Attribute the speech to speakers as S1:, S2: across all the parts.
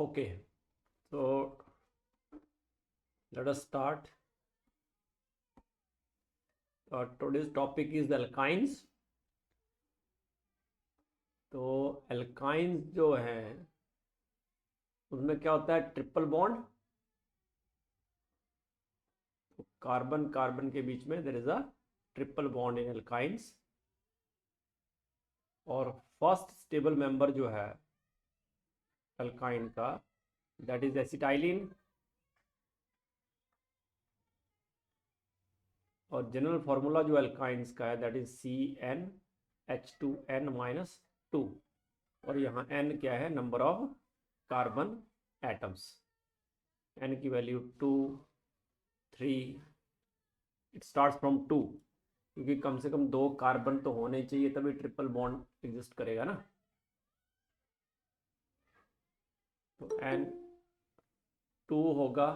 S1: Okay, so let us start. Today's topic is alkynes. तो alkynes जो है उसमें क्या होता है, ट्रिपल बॉन्ड। तो कार्बन कार्बन के बीच में there is a triple bond in alkynes। और फर्स्ट स्टेबल मेंबर जो है अल्काइन का दैट इज एसिटाइलिन। और जनरल फार्मूला जो अल्काइंस का है दैट इज CnH2n-2। और यहाँ n क्या है, number of carbon atoms. n की वैल्यू 2, 3, इट स्टार्ट्स फ्रॉम 2, क्योंकि कम से कम 2 कार्बन तो होने चाहिए तभी ट्रिपल बॉन्ड एग्जिस्ट करेगा ना। तो n 2 होगा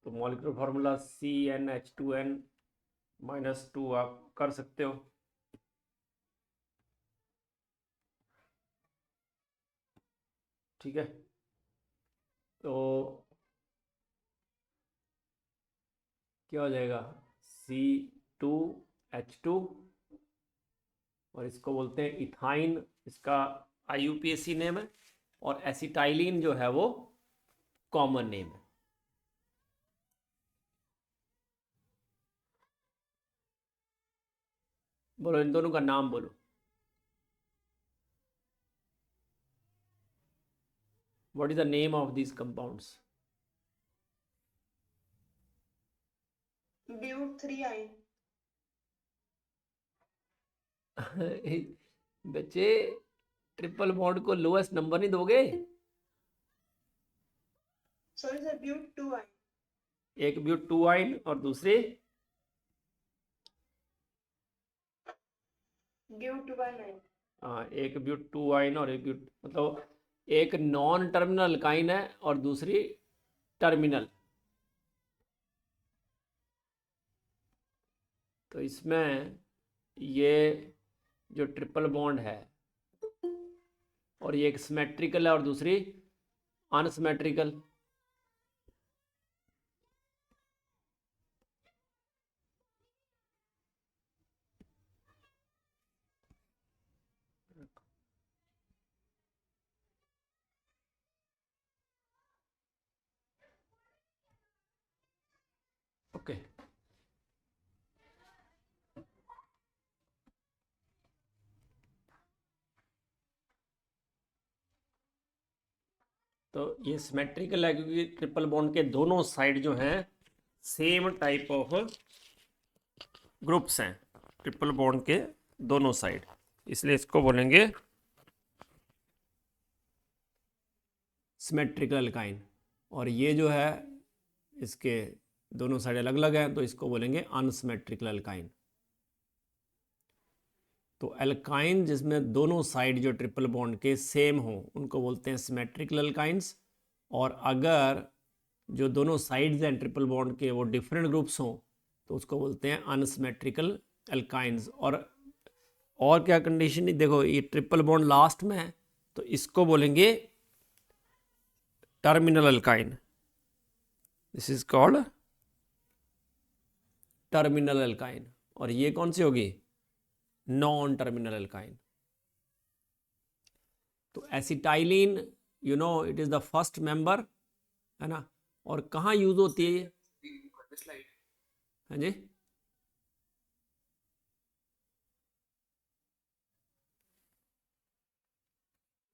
S1: तो मॉलिक्यूलर फार्मूला CnH2n-2 आप कर सकते हो। ठीक है, तो क्या हो जाएगा, C2H2 और इसको बोलते हैं इथाइन, इसका IUPAC नेम है। और एसिटाइलिन जो है वो कॉमन नेम है। बोलो, इन दोनों का नाम बोलो। What is the name of these compounds?
S2: ब्यूट-3-आइन।
S1: बच्चे, ट्रिपल बॉन्ड को लोएस्ट नंबर नहीं दोगे?
S2: सॉरी सर, ब्यूट-2-आइन।
S1: एक ब्यूट 2 आइन और दूसरे
S2: ब्यूट-1-आइन।
S1: हाँ, एक ब्यूट 2 आइन और एक ब्यूट, मतलब एक नॉन टर्मिनल अल्काइन है और दूसरी टर्मिनल। तो इसमें ये जो ट्रिपल बॉन्ड है और ये एक सिमेट्रिकल है और दूसरी अनसिमेट्रिकल। ओके, तो ये सिमेट्रिकल है क्योंकि ट्रिपल बॉन्ड के दोनों साइड जो हैं सेम टाइप ऑफ ग्रुप्स हैं, ट्रिपल बॉन्ड के दोनों साइड, इसलिए इसको बोलेंगे सिमेट्रिकल अल्काइन। और ये जो है इसके दोनों साइड अलग अलग हैं तो इसको बोलेंगे अनसिमेट्रिकल अल्काइन। तो अल्काइन जिसमें दोनों साइड जो ट्रिपल बॉन्ड के सेम हो उनको बोलते हैं सिमेट्रिकल अल्काइंस। और अगर जो दोनों साइड्स हैं ट्रिपल बॉन्ड के वो डिफरेंट ग्रुप्स हों तो उसको बोलते हैं अनसिमेट्रिकल अल्काइंस। और क्या कंडीशन, देखो ये ट्रिपल बॉन्ड लास्ट में है तो इसको बोलेंगे terminal alkyne. This is called terminal alkyne. और ये कौन सी होगी, नॉन टर्मिनल अल्काइन। तो acetylene you know it is the first member, है ना। और कहाँ यूज होती है ये? हाँ जी,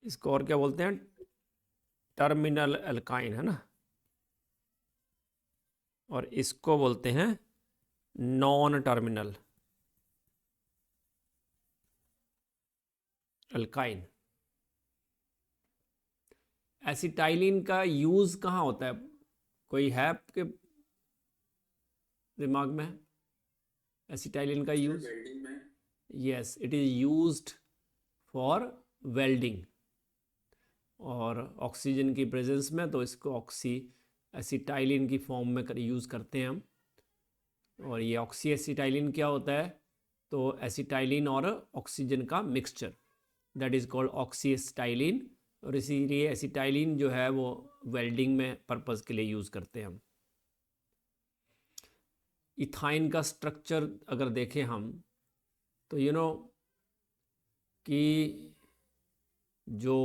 S1: इसको और क्या बोलते हैं, टर्मिनल अल्काइन, है ना। और इसको बोलते हैं नॉन टर्मिनल अल्काइन। एसिटाइलिन का यूज कहाँ होता है, कोई है आपके दिमाग में? एसिटाइलिन का use, yes, it is used for welding और ऑक्सीजन की प्रेजेंस में, तो इसको ऑक्सी एसिटाइलिन की फॉर्म में यूज़ करते हैं हम। और ये ऑक्सी एसिटाइलिन क्या होता है, तो एसिटाइलिन और ऑक्सीजन का mixture, that is called oxy acetylene और इसीलिए एसिटाइलिन जो है वो वेल्डिंग में पर्पस के लिए यूज़ करते हैं हम। इथाइन का स्ट्रक्चर अगर देखें हम तो कि जो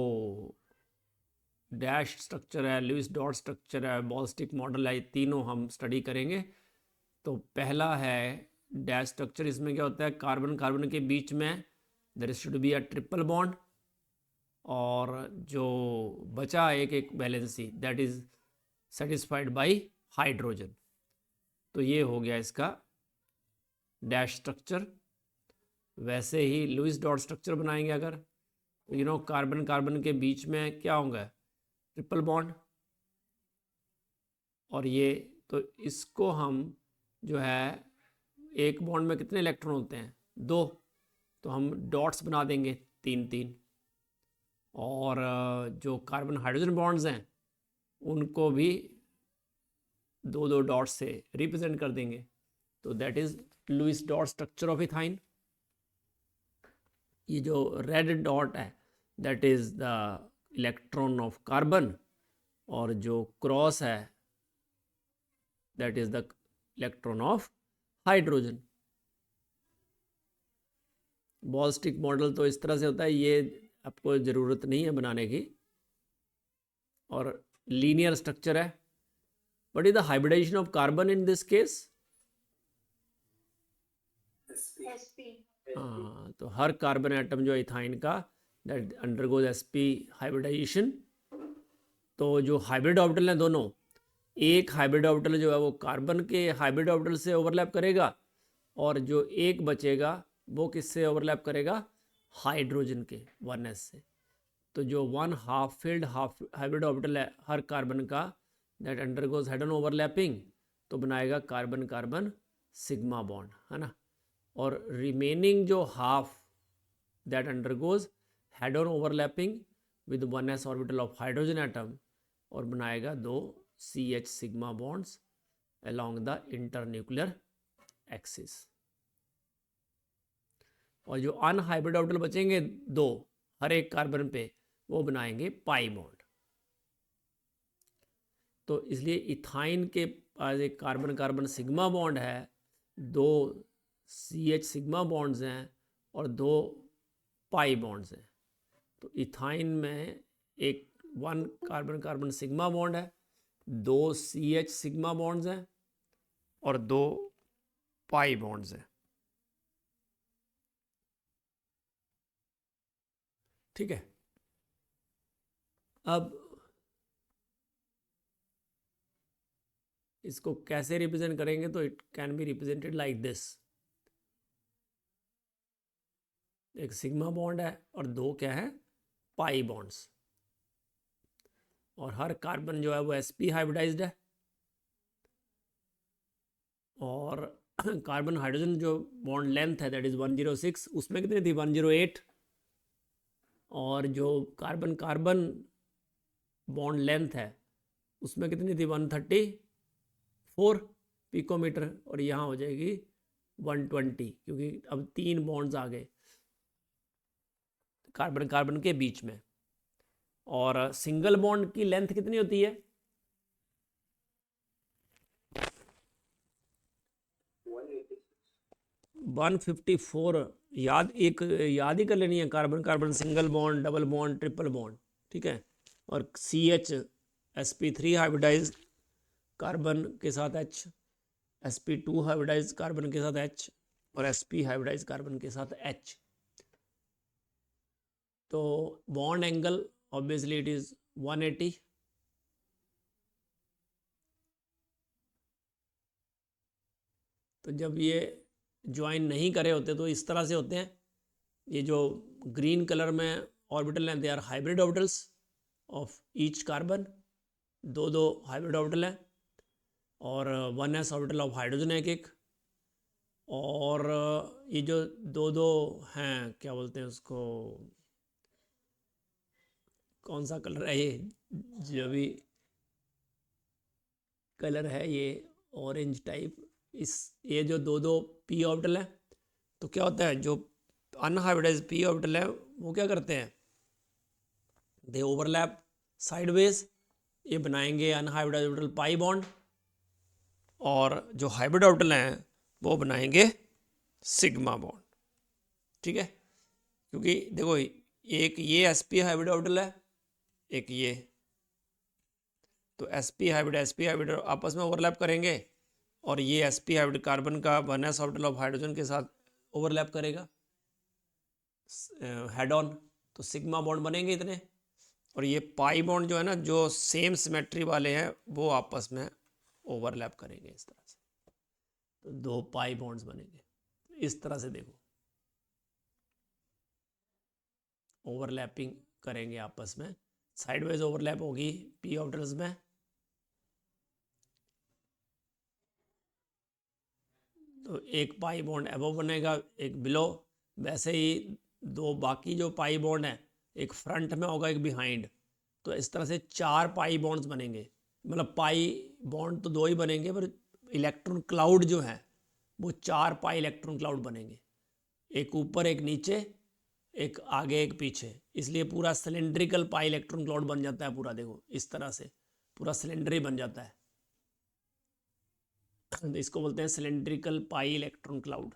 S1: डैश स्ट्रक्चर है, लुईस डॉट स्ट्रक्चर है, बॉल स्टिक मॉडल है, ये तीनों हम स्टडी करेंगे। तो पहला है डैश स्ट्रक्चर। इसमें क्या होता है, कार्बन कार्बन के बीच में there should be a triple bond, और जो बचा एक एक valency that is satisfied by hydrogen. तो ये हो गया इसका डैश स्ट्रक्चर। वैसे ही लुईस डॉट स्ट्रक्चर बनाएंगे अगर, तो कार्बन कार्बन के बीच में क्या होगा, ट्रिपल बॉन्ड। और ये तो इसको हम जो है, एक बॉन्ड में कितने इलेक्ट्रॉन होते हैं, 2, तो हम डॉट्स बना देंगे 3 3। और जो कार्बन हाइड्रोजन बॉन्ड्स हैं उनको भी 2 2 डॉट्स से रिप्रेजेंट कर देंगे। तो that is Lewis dot structure of ethyne. ये जो रेड डॉट है that is the electron of carbon, और जो क्रॉस है that is the electron of hydrogen. Ball stick model तो इस तरह से होता है, ये आपको ज़रूरत नहीं है बनाने की, और लीनियर स्ट्रक्चर है। What is the hybridization of carbon in this case?
S2: sp
S1: हाँ, तो हर कार्बन एटम जो इथाइन का दैट अंडरगोज sp हाइब्रिडाइजेशन। तो जो हाइब्रिड ऑर्बिटल हैं दोनों, एक हाइब्रिड ऑर्बिटल जो है वो कार्बन के हाइब्रिड ऑर्बिटल से ओवरलैप करेगा, और जो एक बचेगा वो किससे ओवरलैप करेगा, हाइड्रोजन के 1s से। तो जो 1 half filled half hybrid orbital है हर कार्बन का that undergoes head on overlapping, तो बनाएगा कार्बन कार्बन सिग्मा बॉन्ड, है ना। और रिमेनिंग जो half that undergoes head on overlapping with 1s orbital of hydrogen atom, और बनाएगा 2 CH sigma bonds along the internuclear axis. और जो अनहाइब्रिड ऑर्बिटल बचेंगे 2 हर एक कार्बन पे, वो बनाएंगे पाई बॉन्ड। तो इसलिए इथाइन के पास एक कार्बन कार्बन सिग्मा बॉन्ड है, 2 CH सिग्मा बॉन्ड्स हैं, और 2 पाई बॉन्ड्स हैं। तो इथाइन में एक 1 कार्बन कार्बन सिग्मा बॉन्ड है, 2 CH सिग्मा बॉन्ड्स हैं, और 2 पाई बॉन्ड्स हैं। ठीक है। अब इसको कैसे रिप्रेजेंट करेंगे, तो it can be represented like this. एक सिग्मा बॉन्ड है और 2 क्या है, पाई बॉन्ड्स, और हर कार्बन जो है वो sp हाइब्रिडाइज्ड है। और कार्बन हाइड्रोजन जो बॉन्ड लेंथ है दैट इज 106, उसमें कितनी थी, 108। और जो कार्बन कार्बन बॉन्ड लेंथ है उसमें कितनी थी, 134 पिकोमीटर, और यहाँ हो जाएगी 120, क्योंकि अब 3 बॉन्ड्स आ गए कार्बन कार्बन के बीच में। और सिंगल बॉन्ड की लेंथ कितनी होती है, 154। याद ही कर लेनी है, carbon carbon single bond, double bond, triple bond, ठीक है। और CH sp3 हाइब्रिडाइज कार्बन के साथ H, sp2 हाइब्रिडाइज कार्बन के साथ H, और sp हाइब्रिडाइज कार्बन के साथ H। तो bond angle obviously it is 180। तो जब ये ज्वाइन नहीं करे होते तो इस तरह से होते हैं। ये जो ग्रीन कलर में ऑर्बिटल हैं they are hybrid orbitals of each carbon, 2 2 hybrid orbital हैं, और 1s ऑर्बिटल ऑफ हाइड्रोजन है एक एक। और ये जो 2 2 हैं, क्या बोलते हैं उसको, कौन सा कलर है ये, जो भी कलर है ये ऑरेंज टाइप, इस ये जो 2 2 p ऑर्बिटल है, तो क्या होता है जो अनहाइब्रिडाइज्ड p ऑर्बिटल है वो क्या करते हैं, दे ओवरलैप साइडवेज, ये बनाएंगे अनहाइब्रिड ऑर्बिटल पाई बॉन्ड, और जो हाइब्रिड ऑर्बिटल हैं वो बनाएंगे सिग्मा बॉन्ड। ठीक है, क्योंकि देखो एक ये sp हाइब्रिड ऑर्बिटल है, एक ये, तो sp हाइब्रिड आपस में ओवरलैप करेंगे, और ये sp हाइब्रिड कार्बन का 1s ऑर्बिटल ऑफ हाइड्रोजन के साथ ओवरलैप करेगा हेड ऑन, तो सिग्मा बॉन्ड बनेंगे इतने। और ये पाई बॉन्ड जो है ना, जो सेम सिमेट्री वाले हैं वो आपस में ओवरलैप करेंगे इस तरह से, तो 2 पाई बॉन्ड्स बनेंगे। इस तरह से देखो ओवरलैपिंग करेंगे आपस में, साइडवेज ओवरलैप होगी p ऑर्बिटल्स में, तो एक पाई बॉन्ड अबव बनेगा, एक बिलो। वैसे ही 2 बाकी जो पाई बॉन्ड है, एक फ्रंट में होगा एक बिहाइंड, तो इस तरह से 4 पाई बॉन्ड्स बनेंगे। मतलब पाई बॉन्ड तो 2 ही बनेंगे, पर इलेक्ट्रॉन क्लाउड जो है वो 4 पाई इलेक्ट्रॉन क्लाउड बनेंगे, एक ऊपर एक नीचे एक आगे एक पीछे, इसलिए पूरा सिलेंड्रिकल पाई इलेक्ट्रॉन क्लाउड बन जाता है पूरा। देखो इस तरह से पूरा सिलेंडर ही बन जाता है, इसको बोलते हैं सिलेंड्रिकल पाई इलेक्ट्रॉन क्लाउड।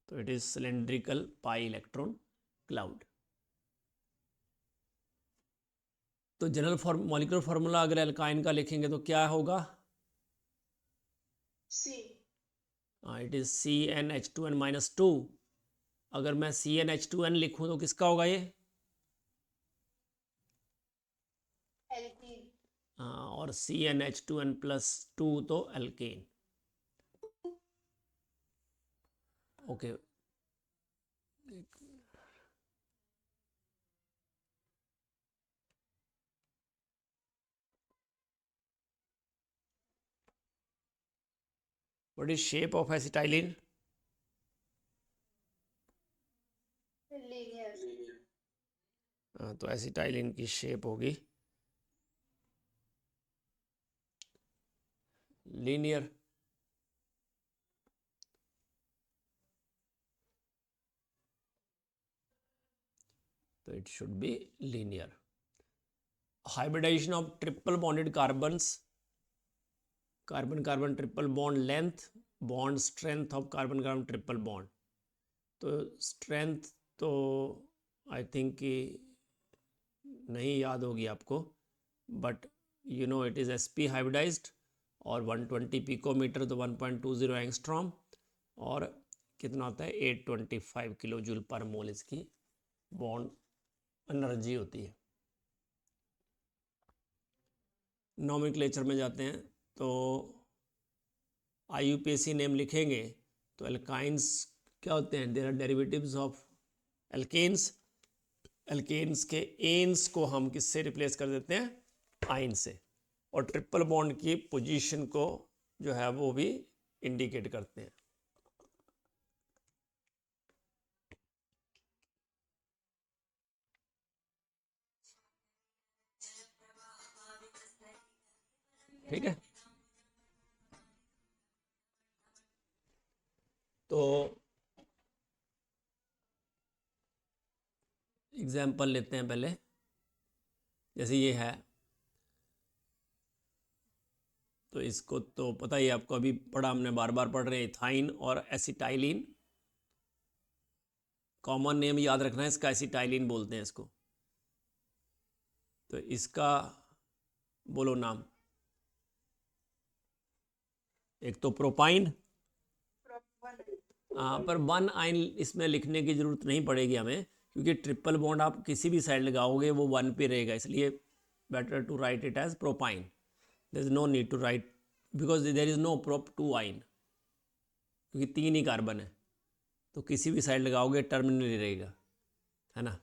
S1: तो it is cylindrical pi electron cloud. तो जनरल मॉलिक्यूलर फार्मूला अगर एल्काइन का लिखेंगे तो क्या होगा?
S2: C.
S1: It is CnH2n-2। अगर मैं CnH2n लिखूं तो किसका होगा ये?
S2: Alkene.
S1: और CnH2n+2 तो alkane. Okay, what is shape of acetylene?
S2: Linear.
S1: तो एसिटाइलिन की शेप होगी लीनियर। तो it should be linear. Hybridization of triple bonded carbons, carbon carbon triple bond length, bond strength of carbon carbon triple bond. तो strength तो I think कि नहीं याद होगी आपको, but you know it is sp hybridized, और 120 picometre तो 1.20 angstrom, और कितना होता है 825 किलो जूल पर मोल इसकी बॉन्ड एनर्जी होती है। नॉमेनक्लेचर में जाते हैं तो IUPAC नेम लिखेंगे तो एल्काइंस क्या होते हैं? There are derivatives of alkenes. Alkenes के एन्स को हम किससे रिप्लेस कर देते हैं? आइन से। और ट्रिपल बॉन्ड की पोजीशन को जो है वो भी इंडिकेट करते हैं। ठीक है, तो एग्जाम्पल लेते हैं पहले। जैसे ये है, तो इसको तो पता ही आपको, अभी पढ़ा हमने, बार बार पढ़ रहे हैं। इथाइन और एसिटाइलिन, कॉमन नेम याद रखना है इसका, एसिटाइलिन बोलते हैं इसको। तो इसका बोलो नाम। एक तो प्रोपाइन, पर 1 आइन इसमें लिखने की जरूरत नहीं पड़ेगी हमें, क्योंकि ट्रिपल बॉन्ड आप किसी भी साइड लगाओगे वो 1 पे रहेगा, इसलिए better to write it as propyne. There is no need to write, because there is no prop 2 आइन, क्योंकि 3 ही कार्बन है, तो किसी भी साइड लगाओगे टर्मिनल रहेगा, है ना।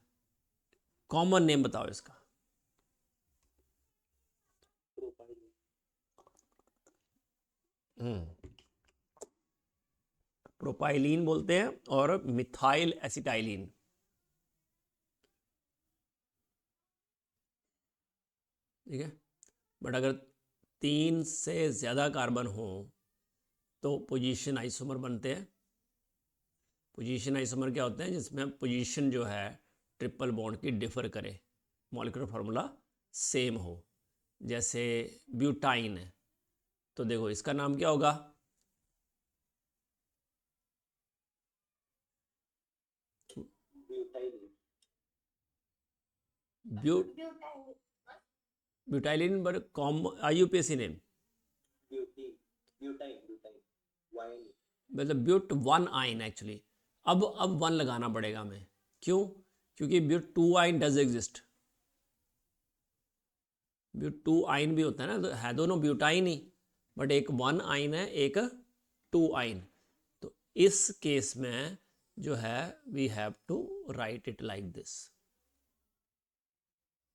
S1: कॉमन नेम बताओ इसका। प्रोपाइलिन बोलते हैं, और मिथाइल एसिटाइलिन। ठीक है, बट अगर 3 से ज़्यादा कार्बन हो तो पोजीशन आइसोमर बनते हैं। पोजीशन आइसोमर क्या होते हैं? जिसमें पोजीशन जो है ट्रिपल बॉन्ड की डिफर करे, मॉलिक्यूलर फार्मूला सेम हो। जैसे ब्यूटाइन है, तो देखो इसका नाम क्या होगा? ब्यूट
S2: ब्यूटाइल
S1: ब्यूटाइलिन, बट कॉम IUPAC नेम, मतलब ब्यूट 1 आइन एक्चुअली। अब 1 लगाना पड़ेगा हमें, क्यों? क्योंकि ब्यूट 2 आइन डज एग्जिस्ट। ब्यूट 2 आइन भी होता है ना, तो है दोनों ब्यूटाइन ही, बट एक 1 आइन है, एक 2 आइन। तो इस केस में जो है we have to write it like this.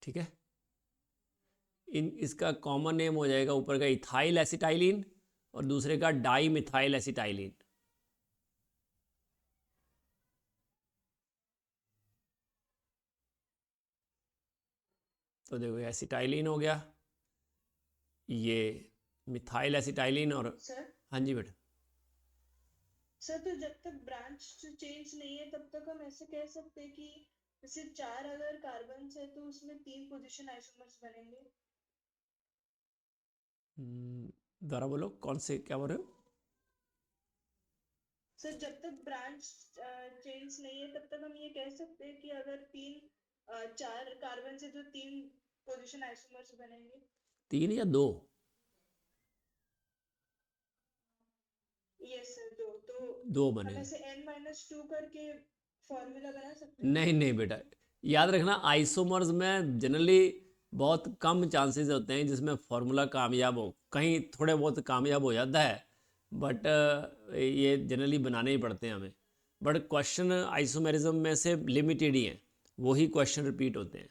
S1: ठीक है, इसका कॉमन नेम हो जाएगा ऊपर का इथाइल एसिटाइलिन और दूसरे का डाई मिथाइल एसिटाइलिन। तो देखो एसिटाइलिन हो गया, ये मिथाइल एसिटाइलिन, और
S2: सर।
S1: हाँ जी बेटा।
S2: सर तो जब तक ब्रांच चेंज नहीं है तब तक हम ऐसे कह सकते हैं कि जैसे 4 अगर कार्बन है तो उसमें 3 पोजीशन आइसोमर्स बनेंगे।
S1: दोबारा बोलो, कौन से, क्या बोल रहे हो?
S2: सर जब तक ब्रांच चेंज नहीं है तब तक हम ये कह सकते हैं कि अगर 4 कार्बन से तो 3 पोजीशन आइसोमर्स बनेंगे।
S1: 3 या 2?
S2: यस सर, 2 तो
S1: 2
S2: हम
S1: बनेंगे।
S2: ऐसे n-2 करके फॉर्मूला बना सकते हैं।
S1: नहीं नहीं बेटा, याद रखना आइसोमर्स में जनरली बहुत कम चांसेस होते हैं जिसमें फॉर्मूला कामयाब हो, कहीं थोड़े बहुत कामयाब हो जाता है, बट ये जनरली बनाने ही पड़ते हैं हमें। बट क्वेश्चन आइसोमेरिज्म में से लिमिटेड ही हैं, वही क्वेश्चन रिपीट होते हैं,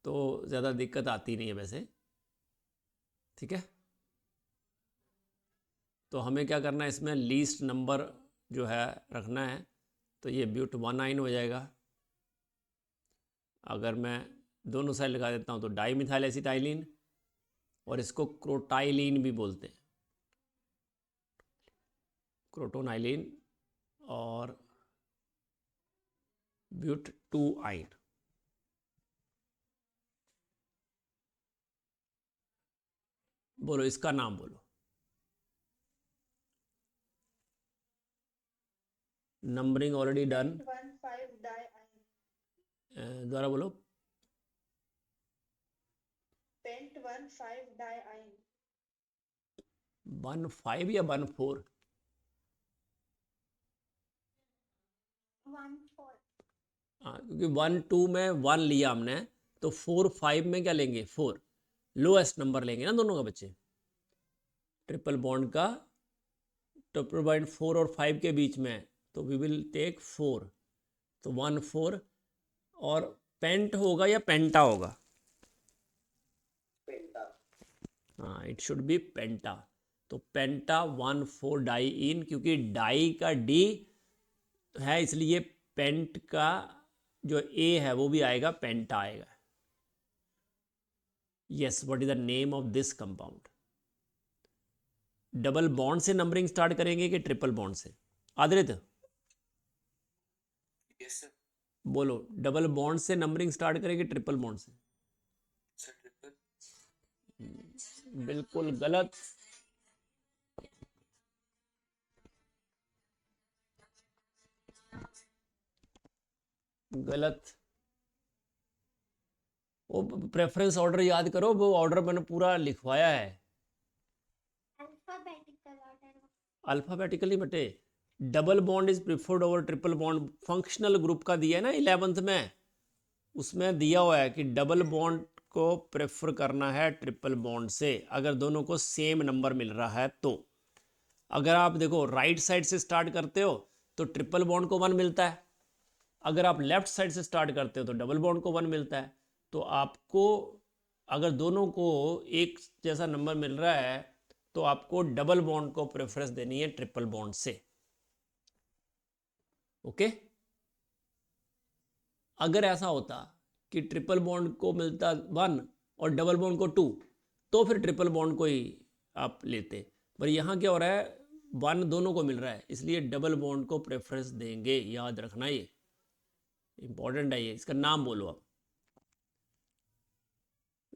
S1: तो ज़्यादा दिक्कत आती नहीं है वैसे। ठीक है, तो हमें क्या करना है, इसमें लीस्ट नंबर जो है रखना है, तो ये ब्यूट 1 आइन हो जाएगा। अगर मैं दोनों साइड लगा देता हूँ तो डाई मिथाइल एसिटाइलिन, और इसको क्रोटाइलिन भी बोलते हैं, क्रोटोनाइलिन, और ब्यूट 2 आइन। बोलो इसका नाम बोलो, नंबरिंग ऑलरेडी डन।
S2: 1,5 डाइआइन।
S1: दोबारा बोलो।
S2: पेंट 1,5 डाइआइन।
S1: 1,5 या 1,4?
S2: 1,4।
S1: हाँ, क्योंकि 1,2 में 1 लिया हमने, तो 4,5 में क्या लेंगे? 4 लोएस्ट नंबर लेंगे ना दोनों का बच्चे, ट्रिपल बॉन्ड का ट्रिपल बॉन्ड 4 और 5 के बीच में है, तो वी विल टेक 4, तो 1,4। और पेंट होगा या पेंटा होगा? हाँ, इट शुड बी पेंटा। तो पेंटा 1,4 डाई इन, क्योंकि डाई का डी है इसलिए पेंट का जो ए है वो भी आएगा, पेंटा आएगा। Yes, what is the name of this compound? Double bond से नंबरिंग स्टार्ट करेंगे कि ट्रिपल बॉन्ड से? आदरित
S3: यस सर।
S1: बोलो, डबल बॉन्ड से नंबरिंग स्टार्ट करेंगे ट्रिपल बॉन्ड से?
S3: Sir triple.
S1: बिल्कुल गलत। गलत। वो प्रेफरेंस ऑर्डर याद करो, वो ऑर्डर मैंने पूरा लिखवाया है।
S2: Alphabetical order.
S1: अल्फाबेटिकली बटे, double bond is preferred over triple bond, functional group का दिया है ना 11th में, उसमें दिया हुआ है कि डबल बॉन्ड को प्रेफर करना है ट्रिपल बॉन्ड से अगर दोनों को सेम नंबर मिल रहा है तो। अगर आप देखो राइट साइड से स्टार्ट करते हो तो ट्रिपल बॉन्ड को 1 मिलता है, अगर आप लेफ्ट साइड से स्टार्ट करते हो तो डबल बॉन्ड को 1 मिलता है। तो आपको अगर दोनों को एक जैसा नंबर मिल रहा है तो आपको डबल बॉन्ड को प्रेफरेंस देनी है ट्रिपल बॉन्ड से। ओके, अगर ऐसा होता कि ट्रिपल बॉन्ड को मिलता 1 और डबल बॉन्ड को 2, तो फिर ट्रिपल बॉन्ड को ही आप लेते। पर यहाँ क्या हो रहा है, 1 दोनों को मिल रहा है, इसलिए डबल बॉन्ड को प्रेफरेंस देंगे, याद रखना ये इंपॉर्टेंट है। ये इसका नाम बोलो आप,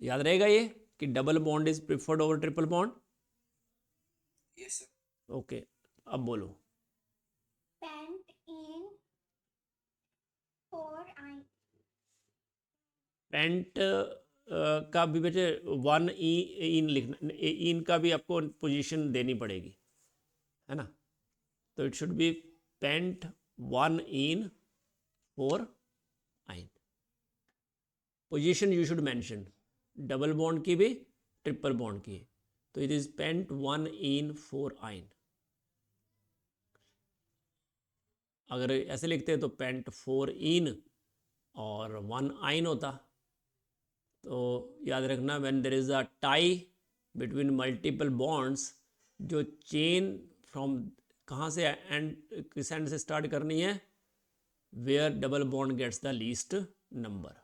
S1: याद रहेगा ये कि double bond is preferred over triple bond.
S3: Yes, sir.
S1: Okay, अब बोलो।
S4: पेंट इन 4 आइन।
S1: पेंट का भी बेटे 1 इन लिखना, इन का भी आपको पोजीशन देनी पड़ेगी, है ना। तो इट शुड बी पेंट 1 इन 4 आइन। Position you should mention, double bond की भी ट्रिपल बॉन्ड की। तो इट इज पेंट 1 इन 4 आइन। अगर ऐसे लिखते हैं तो पेंट 4 इन और 1 आइन होता। तो याद रखना, when there is a tie between multiple bonds, जो चेन फ्रॉम कहाँ से एंड किस एंड से स्टार्ट करनी है, where double bond gets the least number.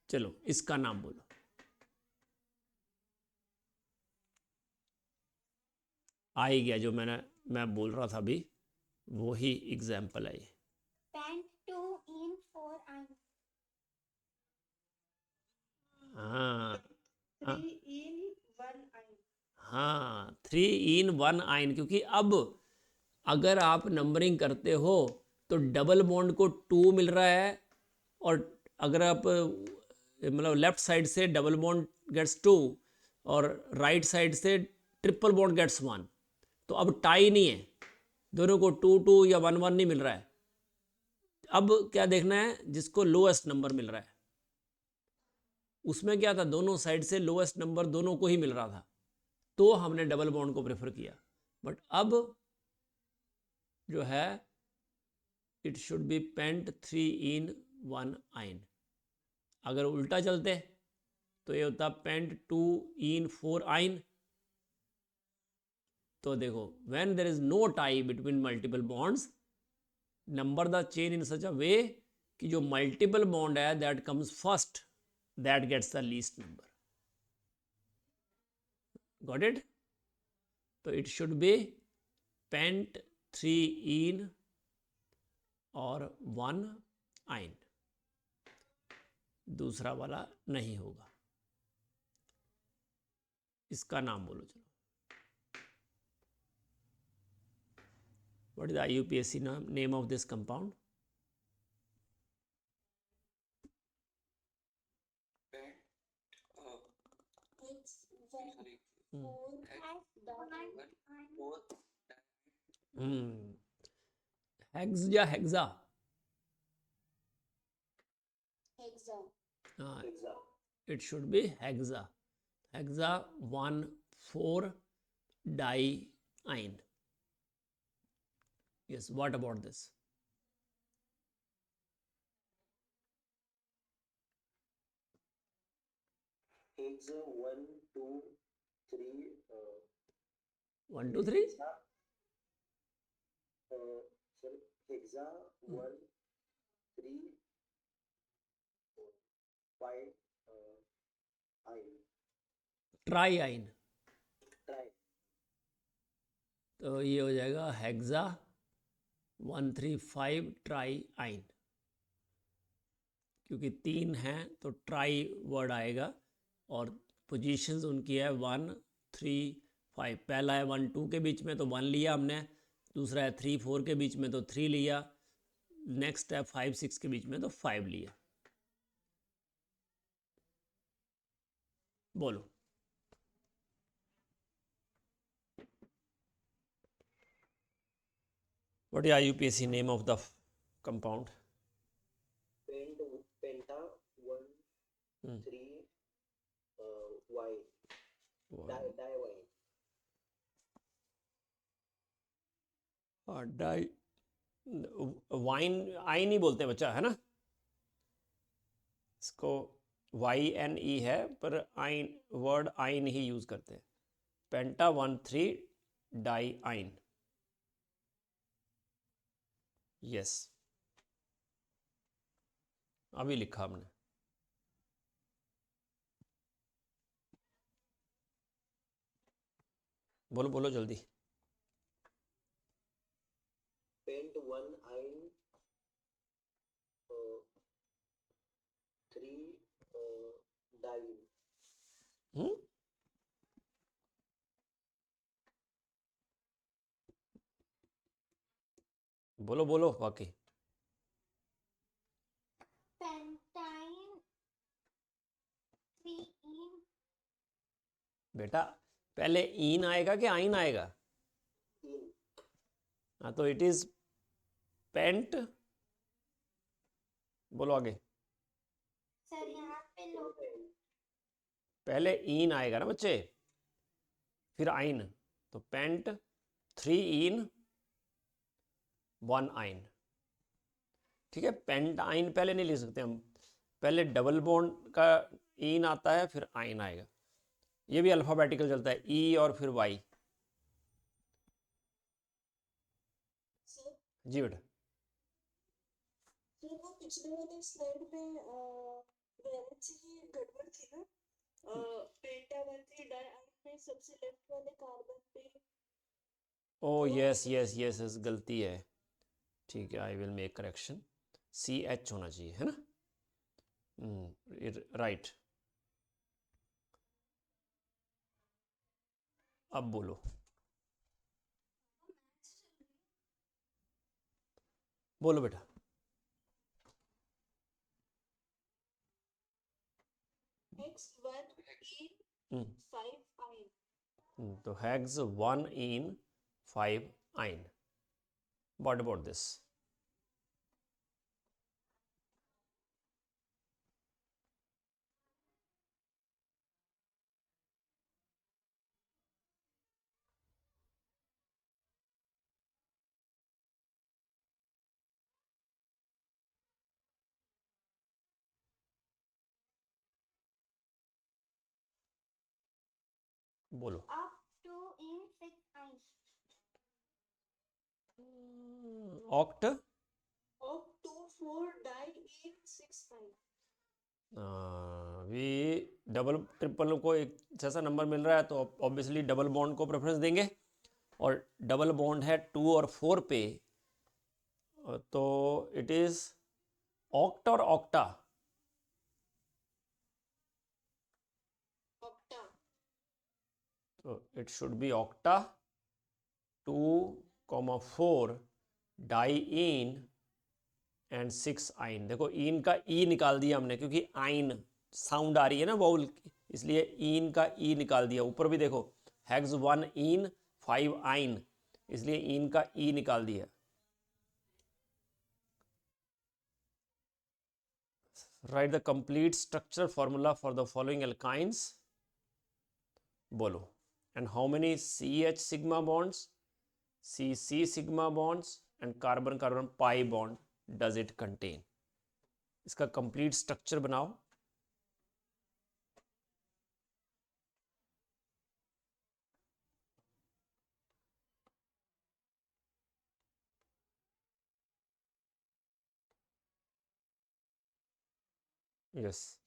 S1: चलो इसका नाम बोलो। आ ही गया, जो मैं बोल रहा था अभी, वो ही एग्जाम्पल है ये।
S4: पेंट 2 इन 4 आइन।
S1: हाँ
S2: 3 in 1 आइन।
S1: हाँ, 3 in 1 आइन, क्योंकि अब अगर आप नंबरिंग करते हो तो डबल बॉन्ड को 2 मिल रहा है, और अगर आप मतलब लेफ्ट साइड से डबल बॉन्ड गेट्स 2 और राइट साइड से ट्रिपल बॉन्ड गेट्स 1, तो अब टाई नहीं है, दोनों को 2 2 या 1 1 नहीं मिल रहा है। अब क्या देखना है, जिसको लोएस्ट नंबर मिल रहा है। उसमें क्या था, दोनों साइड से लोएस्ट नंबर दोनों को ही मिल रहा था, तो हमने डबल बॉन्ड को प्रेफर किया। बट अब जो है, it should be pent 3 in 1 आइन। अगर उल्टा चलते तो ये होता पेंट 2 in 4 आइन। तो देखो, when there is no tie between multiple bonds, number the chain in such a way कि जो मल्टीपल बॉन्ड है that comes first, that gets the least number. Got it. तो it should be pent 3 in और 1 आइन, दूसरा वाला नहीं होगा। इसका नाम बोलो। चलो, what is the IUPAC name of this compound?
S3: Pent,
S4: It's
S3: sorry,
S4: 4
S3: one,
S4: yne.
S3: 4,
S1: hex या हेक्सा?
S4: हेक्सा।
S1: हाँ, it should be hexa. Hexa 1 4 di yne. Yes, what about this?
S5: Hexa 1, 2, 3.
S1: 1 2 3
S5: Hexa, sorry, Hexa 1, 3, 5. Ion.
S1: Try आइन।
S5: Try.
S1: तो ये हो जाएगा hexa 1 3 5 try आइन। क्योंकि 3 हैं तो ट्राई वर्ड आएगा, और पोजीशंस उनकी है 1 3 5। पहला है 1 2 के बीच में तो 1 लिया हमने, दूसरा है 3 4 के बीच में तो 3 लिया, नेक्स्ट है 5 6 के बीच में तो 5 लिया। बोलो। What is IUPAC name of the compound?
S5: Penta 1, 3. Y. Diwine.
S1: Di वाइन आइन ही बोलते हैं बच्चा, है ना। इसको YNE है, पर आइन वर्ड आइन ही यूज करते हैं। पेंटा 1 3 डाई आइन। यस, अभी लिखा हमने। बोलो बोलो जल्दी।
S5: Pent 1 ine 3 diene.
S1: हम्म बोलो बोलो बाकी।
S4: Pentine 3 in
S1: बेटा पहले इन आएगा कि आइन आएगा?
S5: In.
S1: हाँ तो इट इज पेंट। बोलो आगे।
S4: सर यहाँ पे लो
S1: पहले इन आएगा ना बच्चे, फिर आइन। तो पेंट 3 इन 1 आइन। ठीक है, पेंट आइन पहले नहीं लिख सकते हम, पहले डबल बॉन्ड का इन आता है फिर आइन आएगा। ये भी अल्फाबेटिकल चलता है, ई और फिर वाई।
S2: सर
S1: जी बेटा।
S2: सर वो पिछले वाले स्लाइड में वैलेंसी की गड़बड़ थी ना। पेंटा 1 3 डाइआइन में सबसे लेफ्ट वाले कार्बन पे
S1: ओ
S2: दो
S1: yes
S2: hydrogen
S1: yes yes yes, गलती है। ठीक है, I will make correction. C H होना चाहिए, है ना? राइट। अब बोलो बोलो बेटा।
S2: X1 in
S1: hmm
S2: 5 ion.
S1: तो हैग्स 1 इन 5 आइन। What about this? बोलो।
S4: up to in 6 in
S1: oct
S2: Of 2 4 die in 6 ion.
S1: भी डबल ट्रिपल को एक जैसा नंबर मिल रहा है तो ऑब्वियसली डबल बॉन्ड को प्रेफरेंस देंगे, और डबल बॉन्ड है 2 और 4 पे, तो इट इज ऑक्ट और ऑक्टा?
S2: Octa.
S1: तो it should be octa 2, 4 di इन एंड 6 आइन। देखो इन का ई निकाल दिया हमने क्योंकि आइन साउंड आ रही है ना वाउल की, इसलिए इन का ई निकाल दिया। ऊपर भी देखो हैग्स 1 इन 5 आइन, इसलिए इन का ई निकाल दिया। Write the complete structure formula for the following alkynes. बोलो। And how many C H sigma bonds, C C sigma bonds and carbon carbon pi bond does it contain? इसका कंप्लीट स्ट्रक्चर बनाओ। Yes.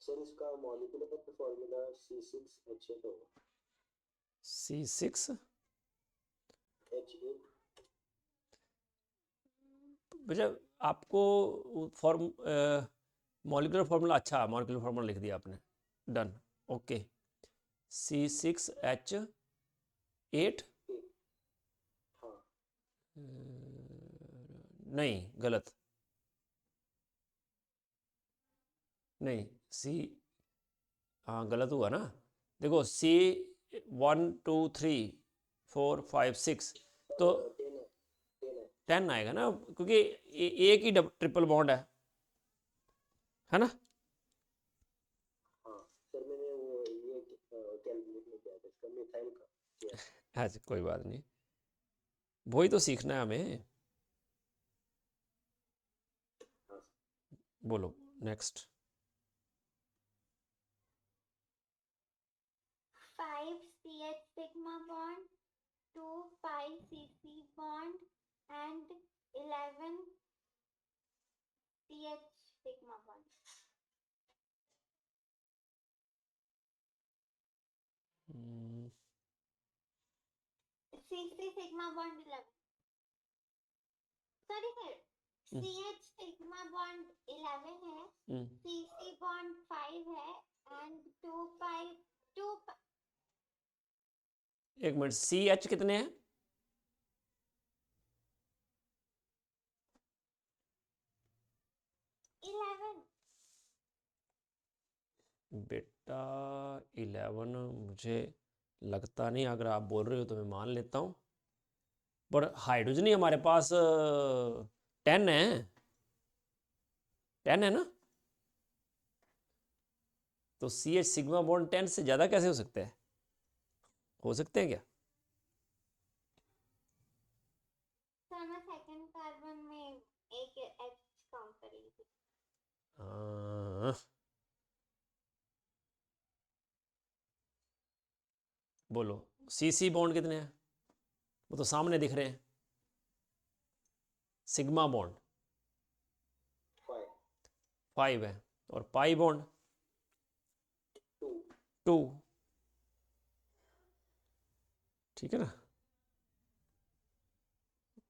S5: Sir इसका molecular formula C6H8 होगा।
S1: C6
S5: H8
S1: बेटा आपको form molecular formula, अच्छा molecular formula लिख दिया आपने, डन, ओके। C6H8
S5: हाँ
S1: नहीं, गलत, नहीं सी, हाँ गलत हुआ ना। देखो C1 2 3 4 5 6 तो
S5: 10 है 10 है
S1: 10 आएगा ना, क्योंकि एक ही ट्रिपल बॉन्ड है ना?
S5: हाँ सर मैंने वो ये कैलकुलेट नहीं किया था इसका मिथाइल का किया।
S1: अच्छा कोई बात नहीं, वही तो सीखना है हमें।
S5: हाँ
S1: बोलो next.
S4: 5 CH sigma bond 2 pi CC bond and 11 CH sigma bond. CC sigma bond 11. Sorry sir. CH sigma bond 11 है. CC bond 5 है and 2 pi 2
S1: एक मिनट, सी एच कितने हैं? बेटा 11 मुझे लगता नहीं, अगर आप बोल रहे हो तो मैं मान लेता हूँ, पर हाइड्रोजन ही हमारे पास 10 है, 10 है ना, तो सी एच सिग्मा बॉन्ड 10 से ज़्यादा कैसे हो सकता है? हो सकते हैं क्या?
S4: सर मैं सेकंड कार्बन में एक H काउंट करेंगे.
S1: बोलो सी सी बॉन्ड कितने हैं? वो तो सामने दिख रहे हैं. सिग्मा बॉन्ड 5 है और पाई बॉन्ड 2. ठीक है ना?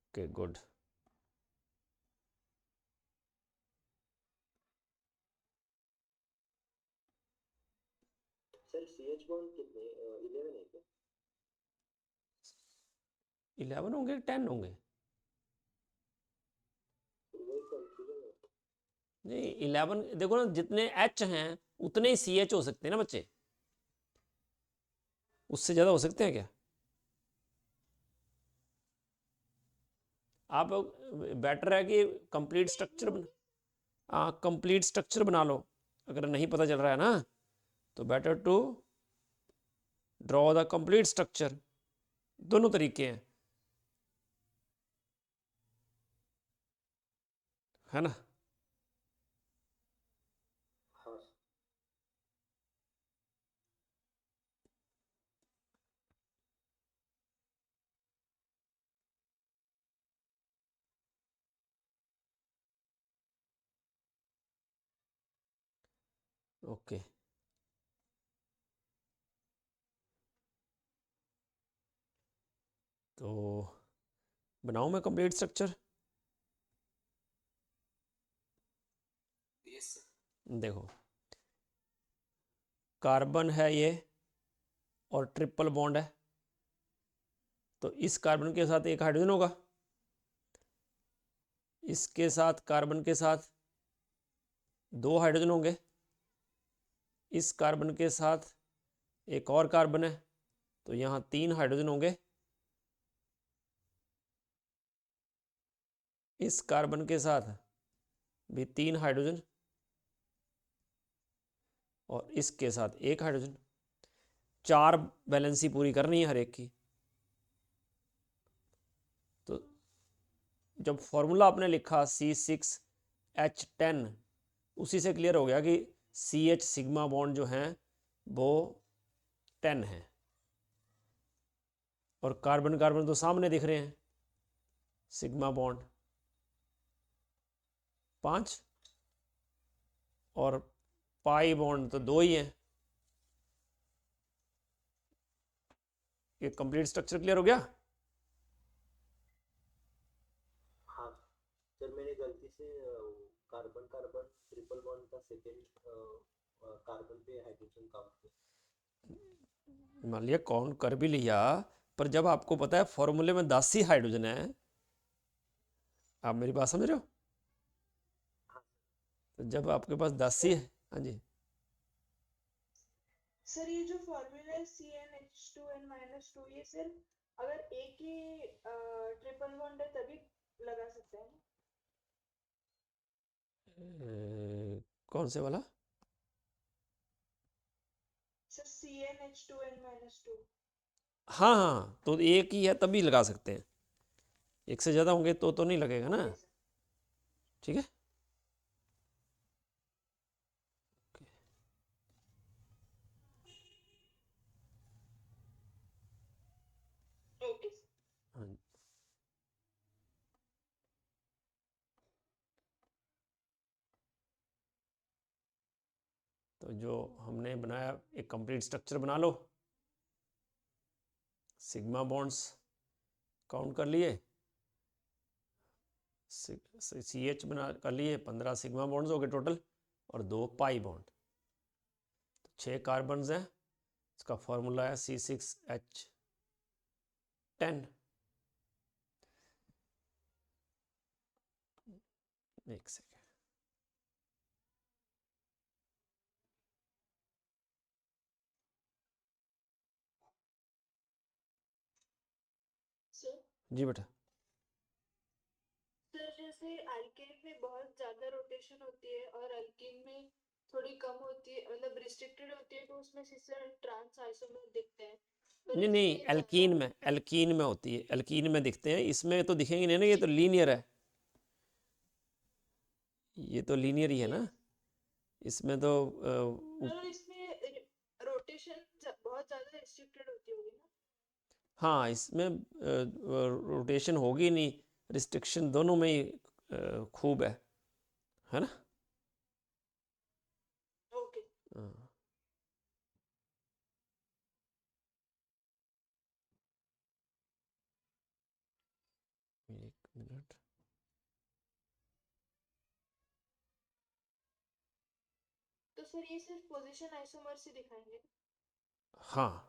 S1: Okay good.
S5: Sir CH bond कितने 11 है क्या?
S1: 11 होंगे 10 होंगे?
S5: वही कंफ्यूजन है.
S1: नहीं 11 देखो ना, जितने एच हैं उतने ही सी एच हो सकते हैं ना बच्चे, उससे ज़्यादा हो सकते हैं क्या? आप बेटर है कि कंप्लीट स्ट्रक्चर कंप्लीट स्ट्रक्चर बना लो. अगर नहीं पता चल रहा है ना तो better to draw the complete structure. दोनों तरीके हैं, है ना?
S5: हाँ.
S1: ओके. तो बनाऊं मैं कंप्लीट स्ट्रक्चर?
S3: Yes sir.
S1: देखो कार्बन है ये और ट्रिपल बॉन्ड है, तो इस कार्बन के साथ एक हाइड्रोजन होगा, इसके साथ कार्बन के साथ 2 हाइड्रोजन होंगे, इस कार्बन के साथ एक और कार्बन है तो यहाँ 3 हाइड्रोजन होंगे, इस कार्बन के साथ भी 3 हाइड्रोजन और इसके साथ एक हाइड्रोजन. 4 बैलेंसी पूरी करनी है हर एक की. तो जब फॉर्मूला आपने लिखा C6H10, उसी से क्लियर हो गया कि CH सिग्मा बॉन्ड जो हैं वो 10 है, और कार्बन कार्बन तो सामने दिख रहे हैं, सिग्मा बॉन्ड 5 और पाई बॉन्ड तो 2 ही हैं. ये कंप्लीट स्ट्रक्चर क्लियर हो गया?
S5: हाँ सर, मैंने गलती से कार्बन कार्बन ट्रिपल बॉन्ड का सेकेंड कार्बन पे हाइड्रोजन काउंट किया.
S1: मान लिया काउंट कर भी लिया, पर जब आपको पता है फॉर्मूले में 10 ही हाइड्रोजन है, आप मेरी बात समझ रहे हो? तो जब आपके पास 10 ही है. हाँ जी
S2: सर ये जो फॉर्मूला है CnH2n-2, ये सिर्फ अगर एक ही ट्रिपल बॉन्ड है तभी लगा सकते हैं ना?
S1: कौन से वाला?
S2: Sir CnH2n-2.
S1: हाँ हाँ, तो एक ही है तभी लगा सकते हैं, एक से ज़्यादा होंगे तो नहीं लगेगा ना.
S2: Okay sir.
S1: ठीक है.
S2: Okay sir.
S1: हाँ जो हमने बनाया एक कंप्लीट स्ट्रक्चर बना लो। सिग्मा बॉन्ड्स काउंट कर लिए, CH बना कर लिए, 15 सिग्मा बॉन्ड्स हो गए टोटल और 2 पाई बॉन्ड। तो 6 कार्बन्स हैं, इसका फॉर्मूला है C6H10। एक सेकेंड,
S2: सर
S1: जी बेटा।
S2: सर जैसे अल्केन में बहुत ज्यादा रोटेशन होती है और अल्कीन में थोड़ी कम होती है, मतलब रिस्ट्रिक्टेड होती है, तो उसमें सिस्टर ट्रांस आइसोमर दिखते हैं। पर
S1: नहीं नहीं,
S2: इसमें
S1: एल्कीन
S2: ज्यादा
S1: में, एल्कीन में होती है, एल्कीन में दिखते हैं, इसमें तो दिखेंगे नहीं ना, ये तो लीनियर है, ये तो लीनियर ही है ना, इसमें तो
S2: मतलब इसमें रोटेशन बहुत ज्यादा रिस्ट्रिक्टेड होती होगी ना।
S1: हाँ, इसमें रोटेशन होगी नहीं, रिस्ट्रिक्शन दोनों में ही खूब है ना।
S2: ओके
S1: हाँ। एक मिनट,
S2: तो सर ये सिर्फ पोजीशन आइसोमर से दिखाएंगे।
S1: हाँ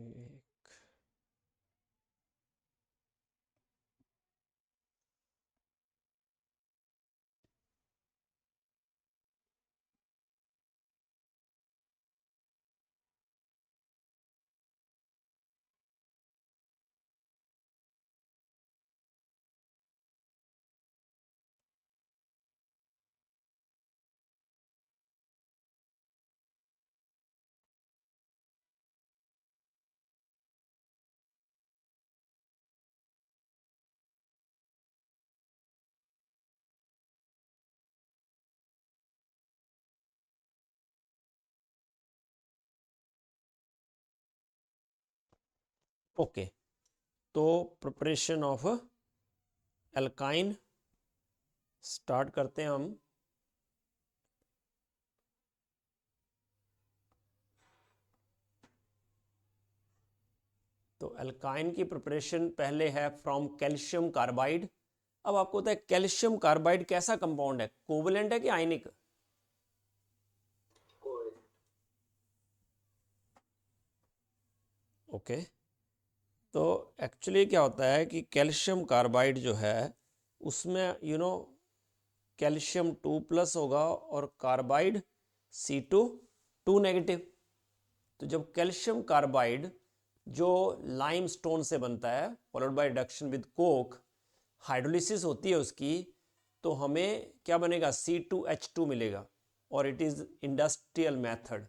S1: एक ओके, तो प्रिपरेशन ऑफ एल्काइन स्टार्ट करते हैं हम। तो एल्काइन की प्रिपरेशन पहले है फ्रॉम कैल्शियम कार्बाइड। अब आपको पता है कैल्शियम कार्बाइड कैसा कंपाउंड है, कोवलेंट है कि आयनिक? ओके, तो एक्चुअली क्या होता है कि कैल्शियम कार्बाइड जो है उसमें कैल्शियम 2+ होगा और कार्बाइड C2 नेगेटिव। तो जब कैल्शियम कार्बाइड जो लाइमस्टोन से बनता है followed by reduction with Coke, hydrolysis होती है उसकी, तो हमें क्या बनेगा, C2H2 मिलेगा और it is industrial method.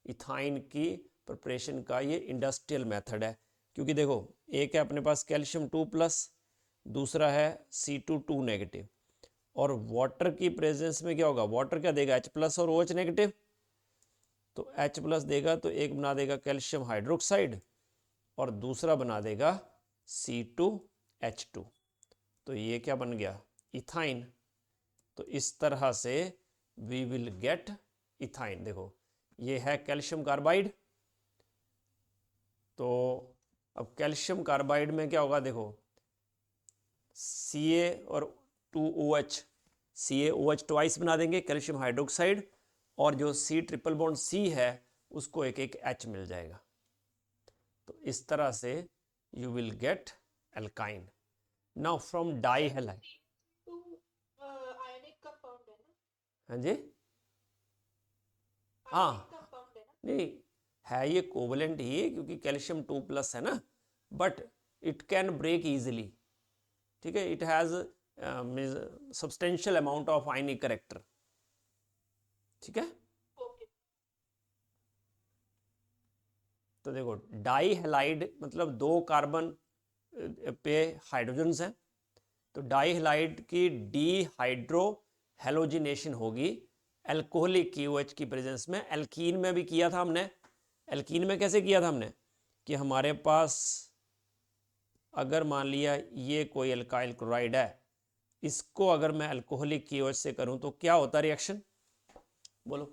S1: Ethyne की प्रिपरेशन का ये इंडस्ट्रियल मेथड है, क्योंकि देखो एक है अपने पास कैल्शियम 2+, दूसरा है C2 नेगेटिव, और वाटर की प्रेजेंस में क्या होगा, वाटर क्या देगा H+ और OH नेगेटिव, तो H+ देगा तो एक बना देगा कैल्शियम हाइड्रोक्साइड और दूसरा बना देगा C2H2, तो ये क्या बन गया, इथाइन। तो इस तरह से वी विल गेट इथाइन। देखो ये है कैल्शियम कार्बाइड, तो अब कैल्शियम कार्बाइड में क्या होगा, देखो Ca और 2OH, CaOH ट्वाइस बना देंगे कैल्शियम हाइड्रोक्साइड, और जो C ट्रिपल बॉन्ड है उसको एक एक H मिल जाएगा। तो इस तरह से you will get alkyne. Now from dihalide,
S2: ionic compound है ना,
S1: हाँ जी,
S2: आयनिक
S1: हाँ
S2: कंपाउंड है ना।
S1: नहीं है ये कोवलेंट ही, क्योंकि कैल्शियम 2+ है ना, but it can break easily, ठीक है, it has substantial amount of ionic character, ठीक है।
S2: ओके,
S1: तो देखो डाई हैलाइड मतलब 2 कार्बन पे हाइड्रोजन्स हैं, तो डाई हैलाइड की डीहाइड्रो हेलोजिनेशन होगी एल्कोहलिक KOH की प्रेजेंस में। एल्कीन में भी किया था हमने। एल्कीन में कैसे किया था हमने, कि हमारे पास अगर मान लिया ये कोई एल्काइल क्लोराइड है, इसको अगर मैं अल्कोहलिक KOH से करूं तो क्या होता रिएक्शन, बोलो।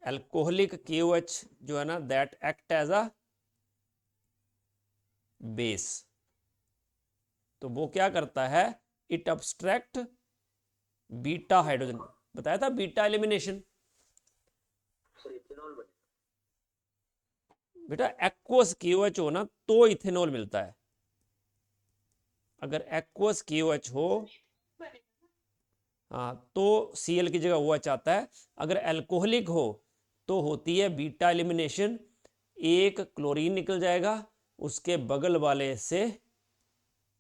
S1: अल्कोहलिक KOH जो है ना, that act as a base, तो वो क्या करता है, इट अब्स्ट्रैक्ट बीटा हाइड्रोजन, बताया था बीटा एलिमिनेशन।
S5: सर इथेनॉल बनेगा।
S1: बेटा एक्वस KOH हो ना तो इथेनॉल मिलता है, अगर एक्वस KOH हो हाँ तो Cl की जगह OH आता है। अगर अल्कोहलिक हो तो होती है बीटा एलिमिनेशन, एक क्लोरीन निकल जाएगा, उसके बगल वाले से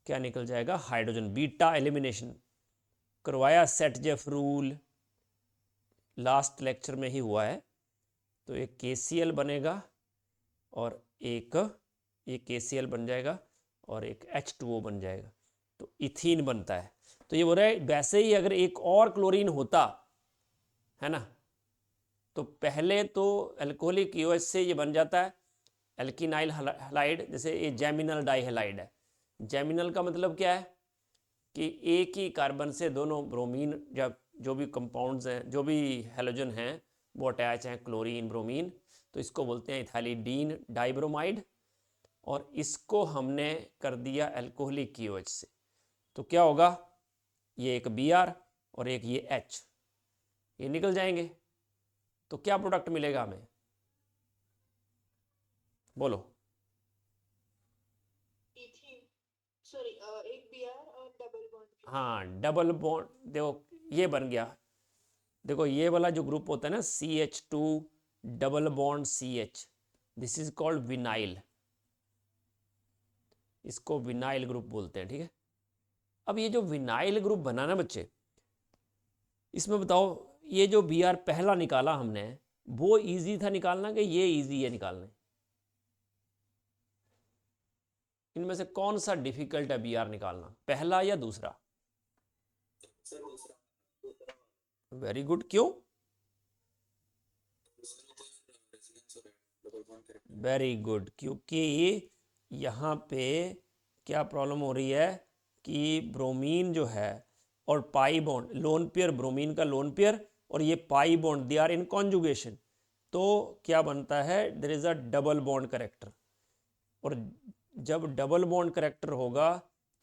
S1: क्या निकल जाएगा, हाइड्रोजन, बीटा एलिमिनेशन। करवाया सेटजेफ रूल, लास्ट लेक्चर में ही हुआ है। तो एक KCl बनेगा और एक ये KCl बन जाएगा और एक H2O बन जाएगा, तो इथीन बनता है। तो ये बोल रहा है वैसे ही अगर एक और क्लोरीन होता है ना, तो पहले तो अल्कोहलिक KOH से ये बन जाता है एल्किनाइल हैलाइड, जैसे ये जैमिनल डाइहैलाइड है। जैमिनल का मतलब क्या है कि एक ही कार्बन से दोनों ब्रोमीन या जो भी कंपाउंड्स हैं, जो भी हैलोजन हैं, वो अटैच हैं क्लोरीन ब्रोमीन, तो इसको बोलते हैं इथाइलिडीन डाइब्रोमाइड, और इसको हमने कर दिया अल्कोहलिक KOH से, तो क्या होगा, ये एक Br और एक ये H, ये निकल जाएंगे, तो क्या प्रोडक्ट मिलेगा हमें, बोलो।
S2: इथीन, सॉरी, एक Br और डबल बॉन्ड।
S1: हाँ डबल बॉन्ड, देखो ये बन गया, देखो ये वाला जो ग्रुप होता है ना CH2 double bond CH, this is called vinyl, इसको विनाइल ग्रुप बोलते हैं, ठीक है। अब ये जो विनाइल ग्रुप बना ना बच्चे, इसमें बताओ ये जो Br पहला निकाला हमने, वो इजी था निकालना कि ये इजी है निकालना, इनमें से कौन सा डिफिकल्ट है Br निकालना, पहला या दूसरा?
S3: सर दूसरा
S1: वेरी गुड, क्यों?
S3: रेजोनेंस हो रहा है double bond correct.
S1: Very good, क्योंकि यहाँ पे क्या प्रॉब्लम हो रही है कि ब्रोमीन जो है और pi bond, lone pair bromine का लोन पेयर और ये pi bond, they are in conjugation, तो क्या बनता है, there is a double bond character, और जब डबल बॉन्ड करेक्टर होगा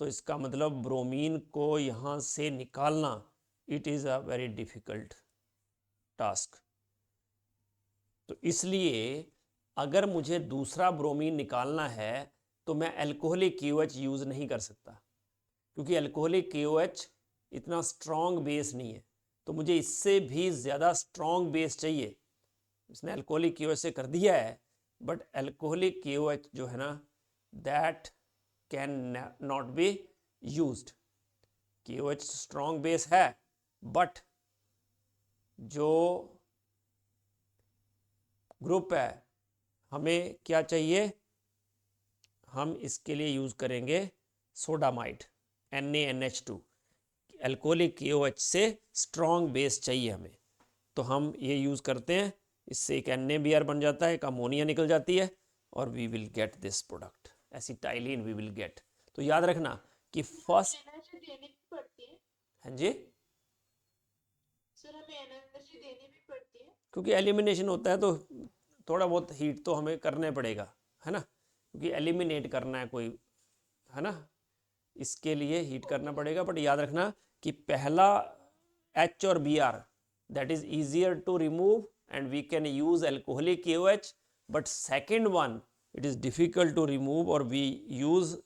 S1: तो इसका मतलब ब्रोमीन को यहाँ से निकालना, it is a very difficult task. तो इसलिए अगर मुझे दूसरा ब्रोमीन निकालना है तो मैं अल्कोहलिक KOH यूज़ नहीं कर सकता, क्योंकि अल्कोहलिक KOH इतना स्ट्रॉन्ग बेस नहीं है, तो मुझे इससे भी ज़्यादा स्ट्रॉन्ग बेस चाहिए। इसने अल्कोहलिक KOH से कर दिया है, बट अल्कोहलिक KOH जो है ना, that can not be used. KOH strong base है, बट जो ग्रुप है हमें क्या चाहिए, हम इसके लिए यूज़ करेंगे सोडामाइड NaNH2, एल्कोहलिक KOH से स्ट्रॉन्ग बेस चाहिए हमें, तो हम ये यूज़ करते हैं। इससे एक NaBr बन जाता है, एक अमोनिया निकल जाती है और we will get this product acetylene we will get. तो याद रखना कि फर्स्ट,
S2: एनर्जी देनी भी पड़ती है
S1: हाँ जी,
S2: सर, हमें एनर्जी देनी भी पड़ती है।
S1: क्योंकि एलिमिनेशन होता है तो थोड़ा बहुत हीट तो हमें करना पड़ेगा, है ना, क्योंकि एलिमिनेट करना है कोई, है ना, इसके लिए हीट करना पड़ेगा। बट याद रखना कि पहला H और Br that is easier to remove and we can use alcoholic KOH, but second one it is difficult to remove और we use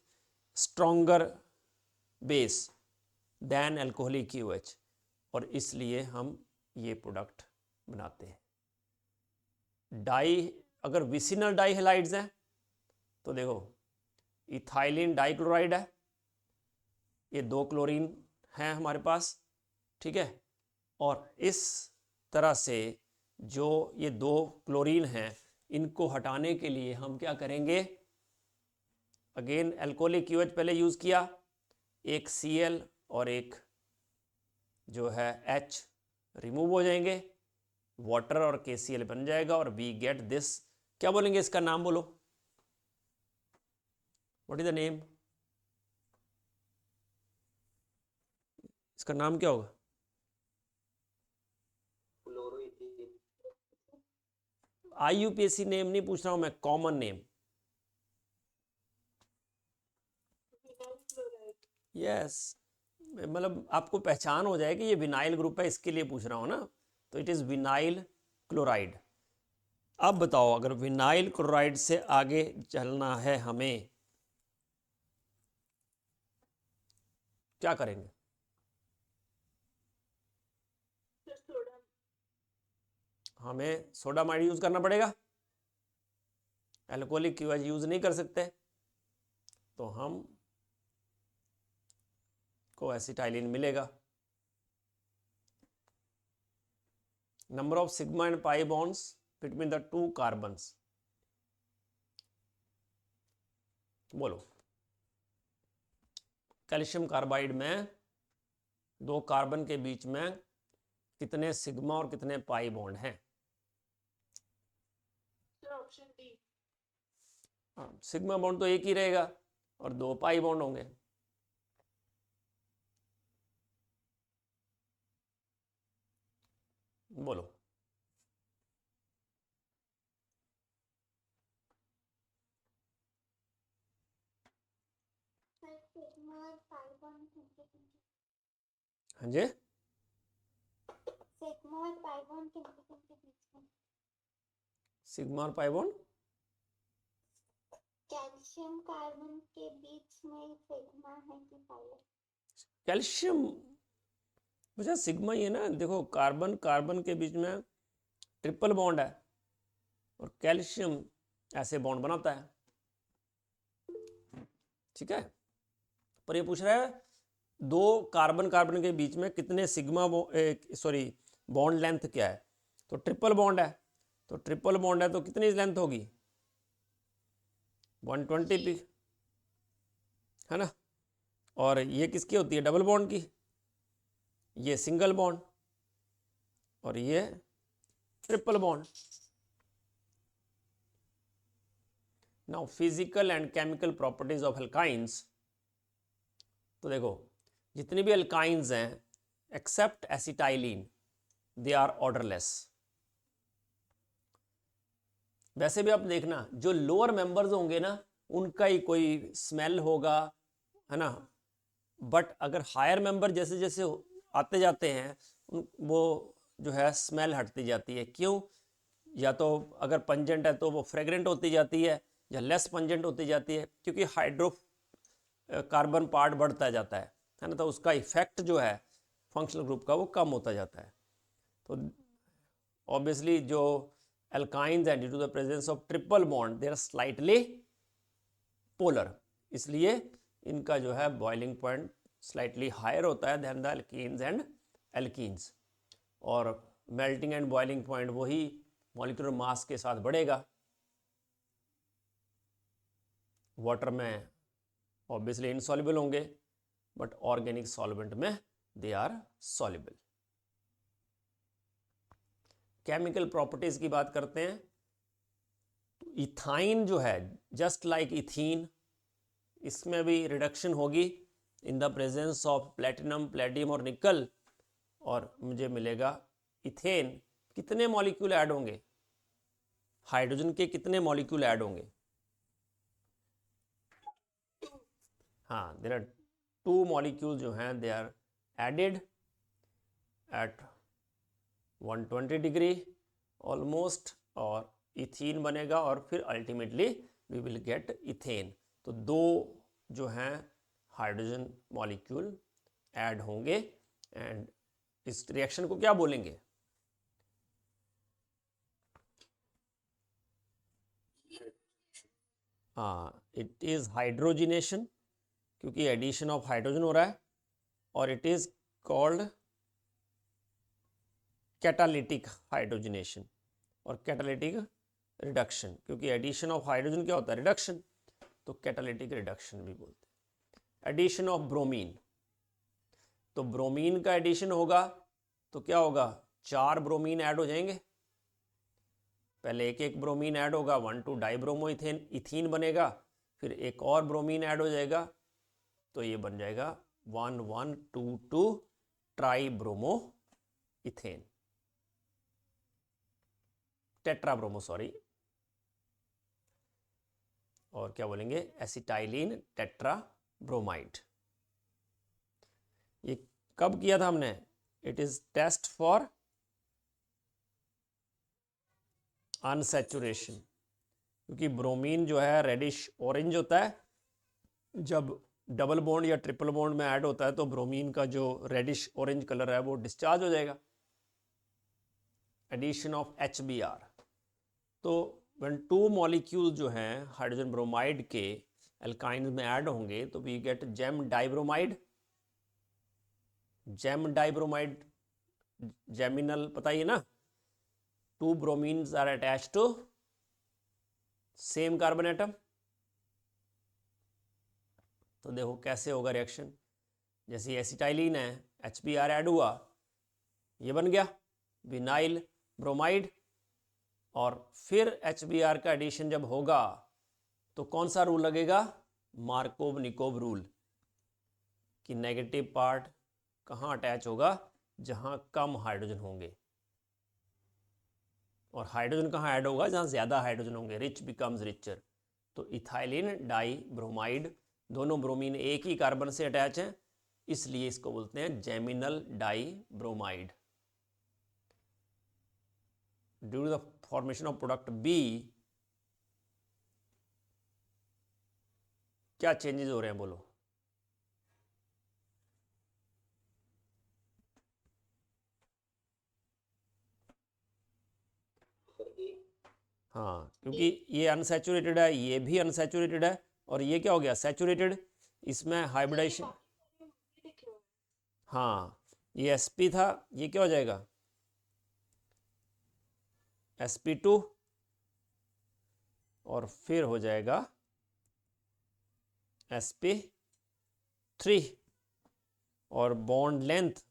S1: stronger base than alcoholic KOH, और इसलिए हम ये प्रोडक्ट बनाते हैं। डाई, अगर विसिनल डाई हेलाइड्स हैं तो देखो इथाइलिन डाइक्लोराइड है, ये 2 क्लोरीन हैं हमारे पास, ठीक है, और इस तरह से जो ये 2 क्लोरीन हैं इनको हटाने के लिए हम क्या करेंगे, अगेन एल्कोहलिक KOH पहले यूज़ किया, एक Cl और एक जो है H रिमूव हो जाएंगे, वाटर और KCl बन जाएगा और वी गेट दिस, क्या बोलेंगे इसका नाम बोलो, व्हाट इज द नेम, इसका नाम क्या होगा?
S5: क्लोरोइथिलीन।
S1: IUPAC नेम नहीं पूछ रहा हूं मैं, कॉमन नेम। यस, मतलब आपको पहचान हो जाए कि ये विनाइल ग्रुप है, इसके लिए पूछ रहा हूं ना, तो इट इज विनाइल क्लोराइड। अब बताओ, अगर विनाइल क्लोराइड से आगे चलना है हमें, क्या करेंगे? हमें सोडामाइड यूज करना पड़ेगा, एल्कोहलिक KOH यूज नहीं कर सकते, तो हम को एसिटाइलिन मिलेगा। Number of sigma and pi bonds between the 2 carbons, बोलो। कैल्शियम कार्बाइड में 2 कार्बन के बीच में कितने सिग्मा और कितने पाई बॉन्ड हैं?
S2: Option D.
S1: सिग्मा बॉन्ड तो एक ही रहेगा और 2 पाई बॉन्ड होंगे। बोलो।
S4: सिग्मा और पाई बॉन्ड 50-50।
S1: हाँ जी,
S4: सिग्मा और पाई बॉन्ड 50-50 के बीच में।
S1: सिग्मा और पाई बॉन्ड
S4: कैल्शियम कार्बन के बीच में सिग्मा है कि पाई है?
S1: कैल्शियम मुझे सिग्मा ही है ना। देखो कार्बन कार्बन के बीच में ट्रिपल बॉन्ड है और कैल्शियम ऐसे बॉन्ड बनाता है, ठीक है। पर ये पूछ रहा है 2 कार्बन कार्बन के बीच में कितने सिग्मा सॉरी बॉन्ड लेंथ क्या है, तो ट्रिपल बॉन्ड है, तो ट्रिपल बॉन्ड है तो कितनी लेंथ होगी 120 पी, है ना। और ये किसकी होती है, डबल बॉन्ड की, ये सिंगल बॉन्ड और ये triple bond. Now physical and chemical properties of alkynes, तो देखो जितनी भी एल्काइंस हैं except acetylene they are odourless. वैसे भी आप देखना जो लोअर मेंबर्स होंगे ना उनका ही कोई स्मेल होगा, है ना, बट अगर हायर मेंबर जैसे जैसे आते जाते हैं वो जो है स्मेल हटती जाती है। क्यों? या तो अगर पंजेंट है तो वो फ्रेग्रेंट होती जाती है या लेस पंजेंट होती जाती है, क्योंकि हाइड्रो कार्बन पार्ट बढ़ता जाता है ना, तो उसका इफेक्ट जो है फंक्शनल ग्रुप का वो कम होता जाता है। तो ऑब्वियसली जो एल्काइंस हैं due to the presence of triple bond they are slightly polar, इसलिए इनका जो है बॉइलिंग पॉइंट स्लाइटली हायर होता है than the alkenes and alkenes. और मेल्टिंग एंड बॉइलिंग पॉइंट वही मॉलिक्यूलर मास के साथ बढ़ेगा। वाटर में ऑब्वियसली इनसॉल्युबल होंगे, बट ऑर्गेनिक सॉल्वेंट में they are soluble. Chemical properties की बात करते हैं तो इथाइन जो है जस्ट लाइक इथीन, इसमें भी रिडक्शन होगी इन the presence of platinum, Palladium और निकल, और मुझे मिलेगा इथेन। कितने मॉलिक्यूल ऐड होंगे? हाइड्रोजन के कितने मॉलिक्यूल ऐड होंगे? हाँ, देयर आर 2 मॉलिक्यूल जो हैं they are added at 120 degree almost, और इथीन बनेगा और फिर ultimately we will get ethane. तो 2 जो हैं हाइड्रोजन मॉलिक्यूल ऐड होंगे, एंड इस रिएक्शन को क्या बोलेंगे? हाँ, इट इज हाइड्रोजिनेशन, क्योंकि एडिशन ऑफ हाइड्रोजन हो रहा है, और it is called catalytic hydrogenation और कैटालिटिक रिडक्शन, क्योंकि एडिशन ऑफ हाइड्रोजन क्या होता है? रिडक्शन, तो कैटालिटिक रिडक्शन भी बोलते हैं। एडिशन ऑफ ब्रोमीन, तो ब्रोमीन का एडिशन होगा तो क्या होगा? 4 ब्रोमीन ऐड हो जाएंगे। पहले एक ब्रोमीन ऐड होगा, 1,2 डाइब्रोमो इथीन बनेगा, फिर एक और ब्रोमीन ऐड हो जाएगा, तो ये बन जाएगा 1,1,2,2 ट्राइब्रोमो इथेन, टेट्राब्रोमो सॉरी, और क्या बोलेंगे? Acetylene tetrabromide. ये कब किया था हमने? It is test for unsaturation, क्योंकि ब्रोमीन जो है रेडिश ऑरेंज होता है, जब डबल बॉन्ड या ट्रिपल बॉन्ड में ऐड होता है तो ब्रोमीन का जो रेडिश ऑरेंज कलर है वो डिस्चार्ज हो जाएगा। एडिशन ऑफ HBr, तो व्हेन 2 मॉलिक्यूल जो हैं हाइड्रोजन ब्रोमाइड के एल्काइन्स में ऐड होंगे तो we get gem dibromide. Gem dibromide, geminal पता ही है ना, 2 bromines are attached to same carbon atom. तो देखो कैसे होगा रिएक्शन, जैसे एसिटाइलिन है, HBr ऐड हुआ, ये बन गया विनाइल ब्रोमाइड, और फिर HBr का एडिशन जब होगा तो कौन सा रूल लगेगा? मार्कोव निकोव रूल, कि नेगेटिव पार्ट कहाँ अटैच होगा? जहाँ कम हाइड्रोजन होंगे, और हाइड्रोजन कहाँ ऐड होगा? जहाँ ज़्यादा हाइड्रोजन होंगे, रिच बिकम्स रिचर। तो इथाइलिन डाई ब्रोमाइड, दोनों ब्रोमीन एक ही कार्बन से अटैच हैं, इसलिए इसको बोलते हैं geminal dibromide. Due to the formation of product B, क्या चेंजेस हो रहे हैं बोलो? हाँ, क्योंकि ये अनसैचुरेटेड है, ये भी अनसैचुरेटेड है, और ये क्या हो गया? सैचुरेटेड। इसमें हाइब्रिडाइजेशन, हाँ, ये sp था, ये क्या हो जाएगा? sp2, और फिर हो जाएगा sp3, और बॉन्ड लेंथ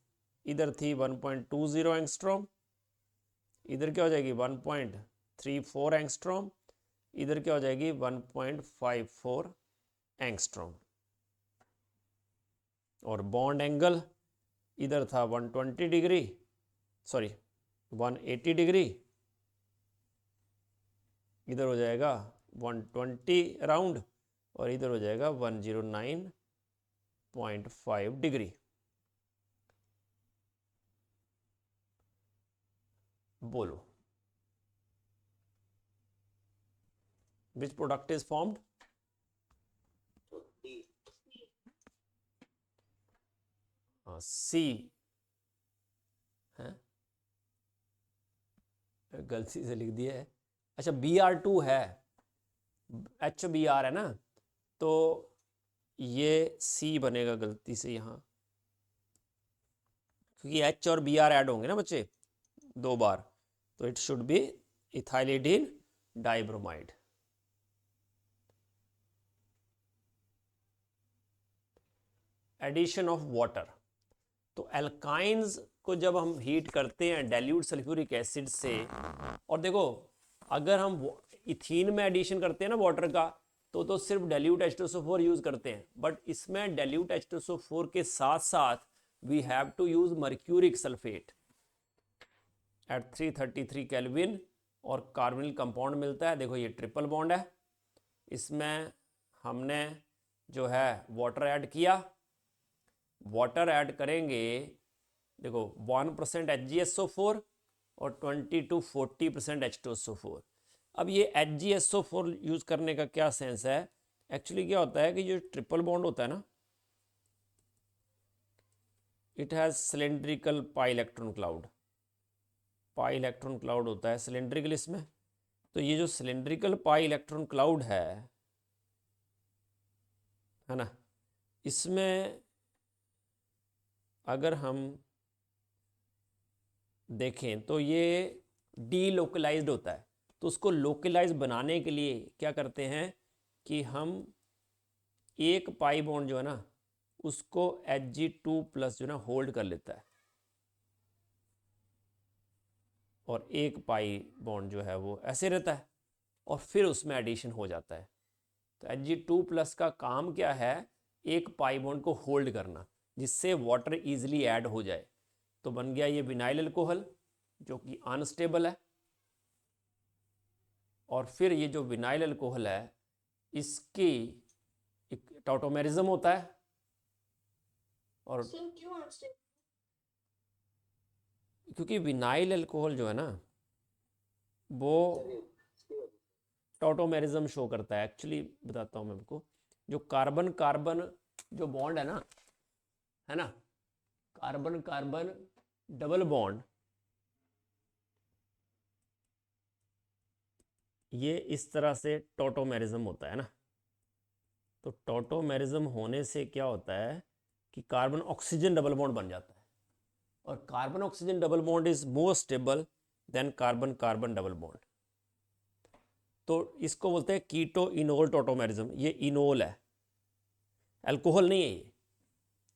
S1: इधर थी 1.20 एंगस्ट्रॉम, इधर क्या हो जाएगी? 1.34 एंगस्ट्रॉम, इधर क्या हो जाएगी? 1.54 एंगस्ट्रॉम, और बॉन्ड एंगल इधर था 120 डिग्री, सॉरी 180 डिग्री, इधर हो जाएगा 120 अराउंड, और इधर हो जाएगा 109.5 डिग्री। बोलो विच प्रोडक्ट इज फॉर्म्ड? सी है, गलती से लिख दिया है। अच्छा, Br2 है, HBr है ना, तो ये C बनेगा गलती से यहाँ, क्योंकि H और Br ऐड होंगे ना बच्चे, 2 बार, तो it should be ethylidene dibromide. Addition of water, तो एल्काइंस को जब हम हीट करते हैं डाइल्यूट सल्फ्यूरिक एसिड से, और देखो अगर हम इथीन में एडिशन करते हैं ना वाटर का, तो सिर्फ डाइल्यूट H2SO4 यूज करते हैं, बट इसमें डाइल्यूट H2SO4 के साथ साथ we have to use mercuric sulphate at 333 kelvin, और कार्बोनिल कंपाउंड मिलता है। देखो ये ट्रिपल बॉन्ड है, इसमें हमने जो है वाटर ऐड किया, वाटर ऐड करेंगे, देखो 1% HgSO4 और 20 to 40% H2SO4। अब ये HgSO4 यूज करने का क्या सेंस है, एक्चुअली क्या होता है कि जो ट्रिपल बॉन्ड होता है ना, it has cylindrical pi electron cloud, pi electron cloud होता है सिलेंड्रिकल इसमें। तो ये जो सिलेंड्रिकल पाई इलेक्ट्रॉन क्लाउड है ना, इसमें अगर हम देखें तो ये डीलोकलाइज्ड होता है, तो उसको लोकलाइज बनाने के लिए क्या करते हैं कि हम एक पाई बॉन्ड जो है ना उसको Hg2+ जो है ना होल्ड कर लेता है, और एक पाई बॉन्ड जो है वो ऐसे रहता है, और फिर उसमें एडिशन हो जाता है। तो Hg2+ का काम क्या है, एक पाई बॉन्ड को होल्ड करना, जिससे वाटर इजीली ऐड हो जाए। तो बन गया ये विनाइल अल्कोहल जो कि अनस्टेबल है, और फिर ये जो विनाइल अल्कोहल है इसकी एक टॉटोमेरिज्म होता है, और
S2: सर क्यों अनस्टेबल?
S1: क्योंकि विनाइल अल्कोहल जो है ना वो टॉटोमेरिज्म शो करता है। एक्चुअली बताता हूँ मैं आपको, जो कार्बन कार्बन जो बॉन्ड है ना, कार्बन कार्बन डबल बॉन्ड, ये इस तरह से टॉटोमेरिज्म होता है ना। तो टॉटोमेरिज्म होने से क्या होता है कि कार्बन ऑक्सीजन डबल बॉन्ड बन जाता है, और carbon oxygen double bond is more stable then carbon carbon double bond. तो इसको बोलते हैं कीटो इनोल टॉटोमेरिज्म। ये इनोल है, अल्कोहल नहीं है ये,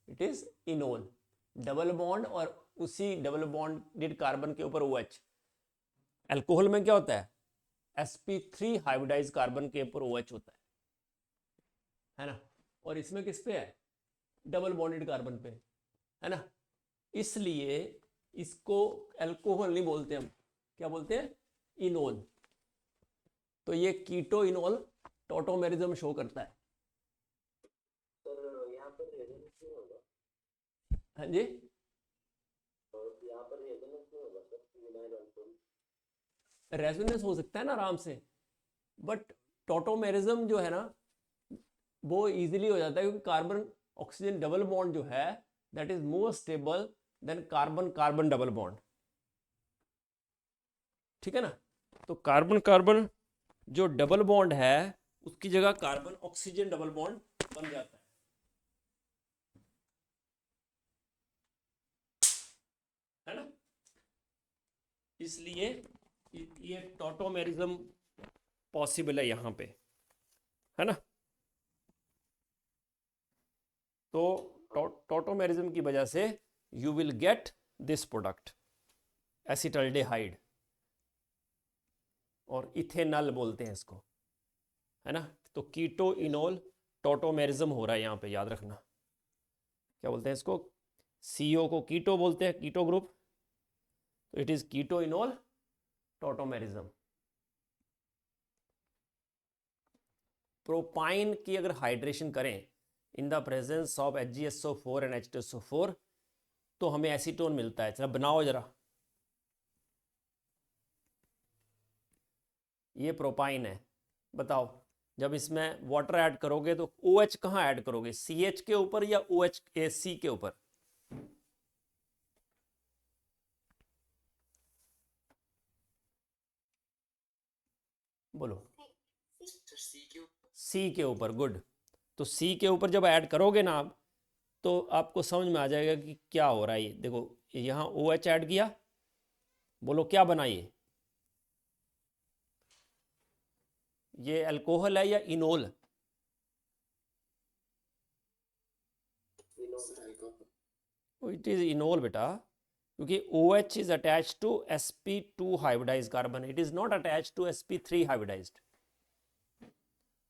S1: it is enol, double bond और उसी डबल बॉन्डेड कार्बन के ऊपर OH। अल्कोहल में क्या होता है, sp3 हाइब्रिडाइज कार्बन के ऊपर OH होता है ना, और इसमें किस पे है, डबल बॉन्डेड कार्बन पे, है ना। इसलिए इसको अल्कोहल नहीं बोलते, हम क्या बोलते हैं, इनोल। तो ये कीटो इनोल टॉटोमेरिज्म शो करता है।
S5: सर यहाँ पर रेजोनेंस नहीं होगा?
S1: हाँ जी,
S5: यहाँ पर रेजोनेंस नहीं होगा सर विनाइल अल्कोहल?
S1: रेजोनेंस हो सकता है ना आराम से, बट टॉटोमेरिज्म जो है ना वो इजीली हो जाता है, क्योंकि कार्बन ऑक्सीजन डबल बॉन्ड जो है that is more stable then carbon carbon double bond, ठीक है ना। तो कार्बन कार्बन जो डबल बॉन्ड है उसकी जगह कार्बन ऑक्सीजन डबल बॉन्ड बन जाता है ना। इसलिए ये टॉटोमेरिज्म पॉसिबल है यहाँ पे, है ना। तो टॉटोमेरिज्म की वजह से you will get this product acetaldehyde, और इथेनॉल बोलते हैं इसको, है ना। तो कीटो इनोल टॉटोमेरिज्म हो रहा है यहाँ पे, याद रखना। क्या बोलते हैं इसको, CO को कीटो बोलते हैं, कीटो ग्रुप, तो it is keto enol tautomerism. Propyne की अगर हाइड्रेशन करें in the presence of HgSO4 and H2SO4 तो हमें एसीटोन मिलता है। चलो बनाओ जरा, ये प्रोपाइन है, बताओ जब इसमें वाटर ऐड करोगे तो OH कहाँ ऐड करोगे, CH के ऊपर या OH C के ऊपर? बोलो। C के ऊपर, गुड। तो C के ऊपर जब ऐड करोगे ना आप, तो आपको समझ में आ जाएगा कि क्या हो रहा है। ये देखो यहाँ OH ऐड किया, बोलो क्या बना ये अल्कोहल है या enol?
S3: Sir alcohol.
S1: It is enol बेटा, क्योंकि OH is attach to sp2 hybridize carbon, it is not attach to sp3 hybridized.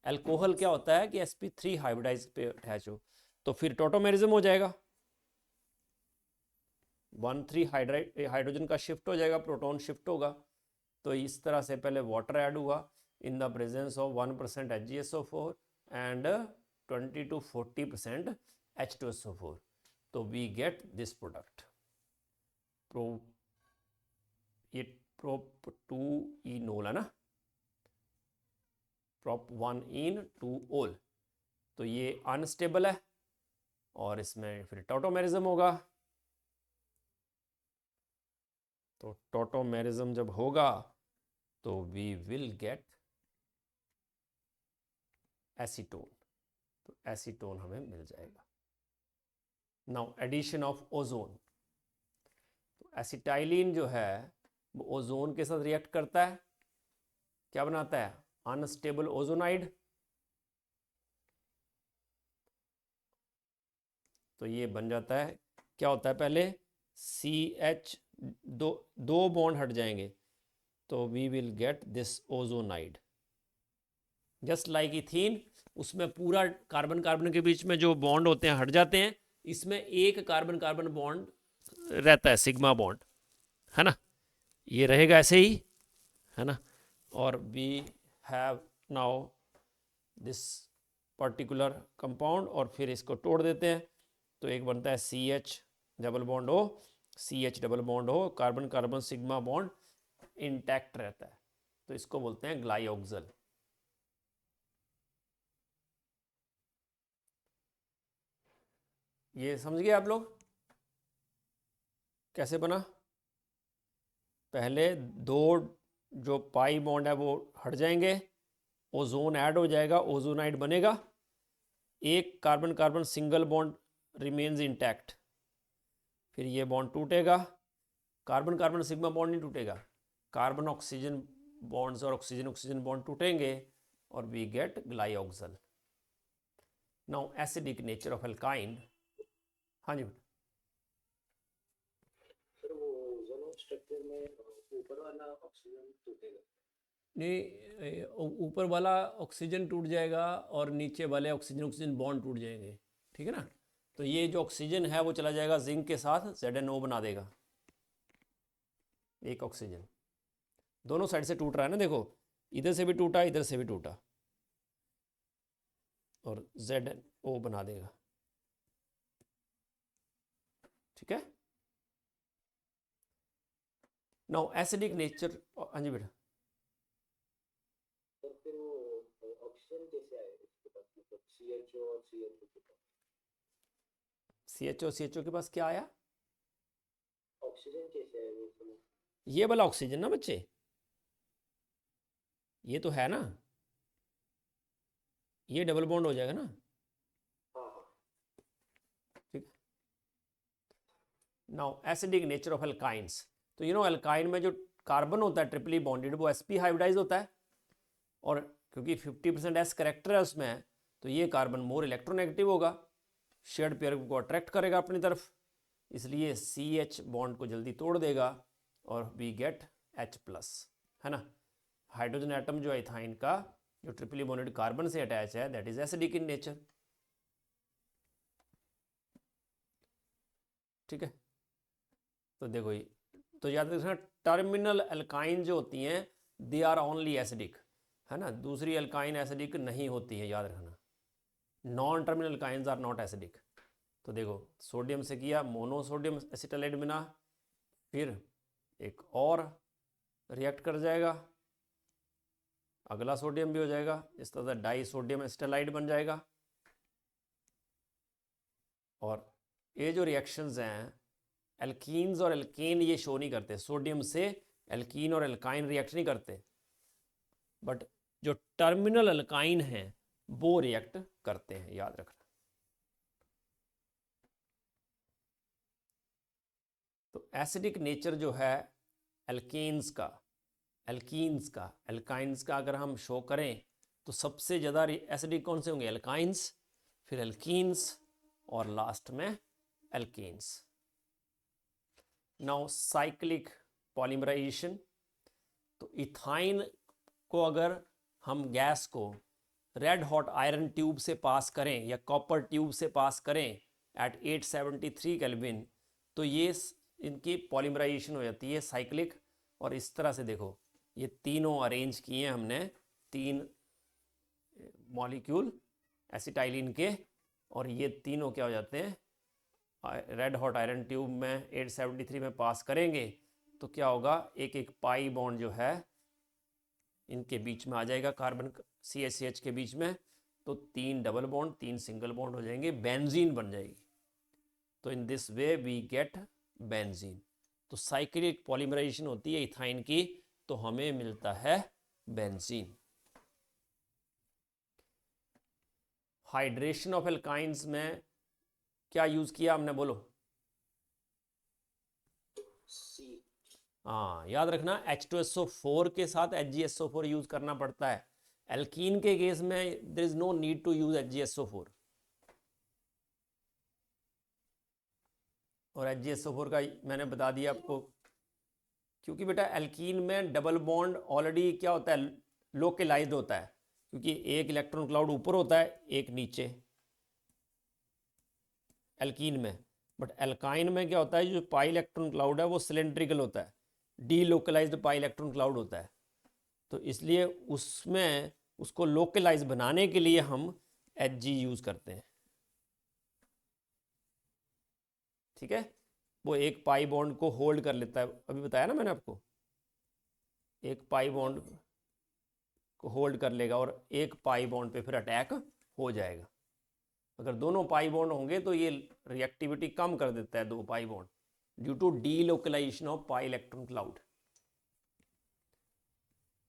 S1: Alcohol क्या होता है कि sp3 हाइब्रिडाइज पे अटैच हो, तो फिर टोटोमेरिज्म हो जाएगा, 1,3 हाइड्रोजन का शिफ्ट हो जाएगा, प्रोटॉन शिफ्ट होगा। तो इस तरह से पहले वाटर ऐड हुआ in the presence of 1% HgSO4 and 20 to 40% H2SO4, तो we get this product prop 2 enol है ना, प्रोप 1 इन 2 ओल। तो ये अनस्टेबल है और इसमें फिर टोटोमेरिज्म होगा। तो टोटोमेरिज्म जब होगा तो वी विल गेट एसीटोन, तो एसीटोन हमें मिल जाएगा। नाउ एडिशन ऑफ ओजोन, तो एसिटाइलिन जो है वो ओजोन के साथ रिएक्ट करता है, क्या बनाता है? Unstable ozonide. तो ये बन जाता है, क्या होता है पहले CH दो बॉन्ड हट जाएंगे तो we will get this ozonide, just like ethene, उसमें पूरा कार्बन कार्बन के बीच में जो बॉन्ड होते हैं हट जाते हैं, इसमें एक कार्बन कार्बन बॉन्ड रहता है, सिग्मा बॉन्ड, है ना, ये रहेगा ऐसे ही, है ना। और we have now this particular compound, और फिर इसको तोड़ देते हैं, तो एक बनता है CH double bond O, CH double bond O, carbon carbon sigma bond intact रहता है, तो इसको बोलते हैं ग्लाइऑक्सल। ये समझ गए आप लोग कैसे बना? पहले दो जो पाई बॉन्ड है वो हट जाएंगे, ओजोन ऐड हो जाएगा, ओजोनाइड बनेगा, एक carbon carbon single bond remains intact, फिर ये बॉन्ड टूटेगा, कार्बन कार्बन सिग्मा बॉन्ड नहीं टूटेगा, कार्बन ऑक्सीजन बॉन्ड्स और ऑक्सीजन ऑक्सीजन बॉन्ड टूटेंगे और we get glyoxal. Now acidic nature of alkyne, हाँ जी
S5: सर वो ओजोन स्ट्रक्चर में ऊपर वाला ऑक्सीजन टूटेगा?
S1: नहीं, ऊपर वाला ऑक्सीजन टूट जाएगा और नीचे वाले ऑक्सीजन ऑक्सीजन बॉन्ड टूट जाएंगे, ठीक है ना। तो ये जो ऑक्सीजन है वो चला जाएगा जिंक के साथ, ZnO बना देगा, एक ऑक्सीजन दोनों साइड से टूट रहा है ना, देखो इधर से भी टूटा इधर से भी टूटा, और ZnO बना देगा, ठीक है। नाउ एसिडिक नेचर, हाँ जी बेटा।
S5: सर फिर वो ऑक्सीजन कैसे आए इसके पास, मतलब CHO और CHO के पास?
S1: CHO के पास क्या आया?
S5: ऑक्सीजन कैसे आए वो समझ?
S1: ये वाला ऑक्सीजन ना बच्चे, ये तो है ना, ये डबल बॉन्ड हो जाएगा ना,
S5: हाँ हाँ।
S1: ठीक। Now acidic nature of alkynes, तो यू नो एल्काइन में जो कार्बन होता है ट्रिपली बॉन्डेड वो sp हाइब्रिडाइज होता है, और क्योंकि 50% S करेक्टर है उसमें, तो ये कार्बन मोर इलेक्ट्रोनेगेटिव होगा, शेयर्ड पेयर को अट्रैक्ट करेगा अपनी तरफ, इसलिए CH बॉन्ड को जल्दी तोड़ देगा और वी गेट H+, है ना। हाइड्रोजन एटम जो है इथाइन का, जो ट्रिपली बॉन्डेड कार्बन से अटैच है, that is acidic in nature, ठीक है। तो देखो ये, तो याद रखना टर्मिनल एल्काइन जो होती हैं दे आर ओनली एसिडिक, है ना, दूसरी एल्काइन एसिडिक नहीं होती है, याद रखना, non terminal alkynes are not acidic. तो देखो सोडियम से किया मोनोसोडियम एसिटाइलाइड बना, फिर एक और रिएक्ट कर जाएगा, अगला सोडियम भी हो जाएगा, इस तरह से डाई सोडियम एसिटाइलाइड बन जाएगा। और ये जो रिएक्शंस हैं एल्कीन्स और एल्केन ये शो नहीं करते, सोडियम से एल्कीन और एल्काइन रिएक्ट नहीं करते, बट जो टर्मिनल एल्काइन हैं वो रिएक्ट करते हैं, याद रखना। तो एसिडिक नेचर जो है एल्कीन्स का एल्काइंस का अगर हम शो करें तो सबसे ज़्यादा एसिडिक कौन से होंगे? एल्काइंस, फिर एल्कीन्स और लास्ट में एल्केन्स। नाउ साइक्लिक पॉलीमराइजेशन, तो इथाइन को अगर हम गैस को रेड हॉट आयरन ट्यूब से पास करें या कॉपर ट्यूब से पास करें एट 873 केल्विन, तो ये इनकी पॉलीमराइजेशन हो जाती है साइक्लिक। और इस तरह से देखो, ये तीनों अरेंज किए हैं हमने, 3 मॉलिक्यूल एसिटाइलिन के, और ये तीनों क्या हो जाते हैं? रेड हॉट आयरन ट्यूब में 873 में पास करेंगे तो क्या होगा? एक एक पाई बॉन्ड जो है इनके बीच में आ जाएगा, कार्बन CH के बीच में, तो 3 डबल बॉन्ड 3 सिंगल बॉन्ड हो जाएंगे, बेंजीन बन जाएगी। तो in this way we get benzene. तो साइक्लिक पॉलीमराइजेशन होती है इथाइन की, तो हमें मिलता है बेंजीन। हाइड्रेशन ऑफ एल्काइंस में क्या यूज किया हमने? बोलो।
S5: सी।
S1: हाँ, याद रखना H2SO4 के साथ HgSO4 यूज करना पड़ता है। एल्कीन के केस में there is no need to use HgSO4। और HgSO4 का मैंने बता दिया आपको, क्योंकि बेटा एल्कीन में डबल बॉन्ड ऑलरेडी क्या होता है? लोकलाइज्ड होता है, क्योंकि एक इलेक्ट्रॉन क्लाउड ऊपर होता है, एक नीचे एल्कीन में। बट एल्काइन में क्या होता है? जो पाई इलेक्ट्रॉन क्लाउड है वो सिलेंड्रिकल होता है, डीलोकलाइज्ड पाई इलेक्ट्रॉन क्लाउड होता है। तो इसलिए उसमें उसको लोकलाइज बनाने के लिए हम Hg यूज करते हैं। ठीक है, वो एक पाई बॉन्ड को होल्ड कर लेता है, अभी बताया ना मैंने आपको, एक पाई बॉन्ड को होल्ड कर लेगा और एक पाई बॉन्ड पे फिर अटैक हो जाएगा। अगर दोनों पाई बॉन्ड होंगे तो ये रिएक्टिविटी कम कर देता है 2 pi bond, due to delocalization of pi electron cloud.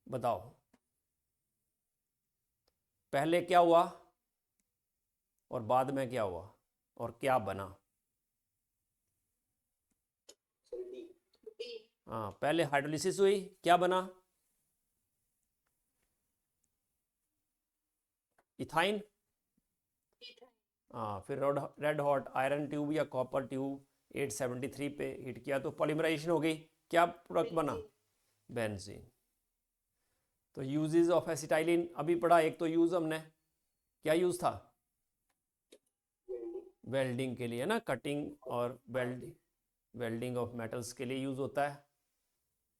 S1: बताओ पहले क्या हुआ और बाद में क्या हुआ और क्या बना? हाँ, पहले हाइड्रोलिसिस हुई, क्या बना? इथाइन। हाँ, फिर रेड हॉट आयरन ट्यूब या कॉपर ट्यूब 873 पे हीट किया तो पॉलीमराइजेशन हो गई, क्या प्रोडक्ट बना? बेंजीन। तो यूजेस ऑफ एसिटाइलिन अभी पढ़ा, एक तो यूज हमने क्या यूज था? वेल्डिंग के लिए ना, कटिंग और वेल्डिंग ऑफ मेटल्स के लिए यूज होता है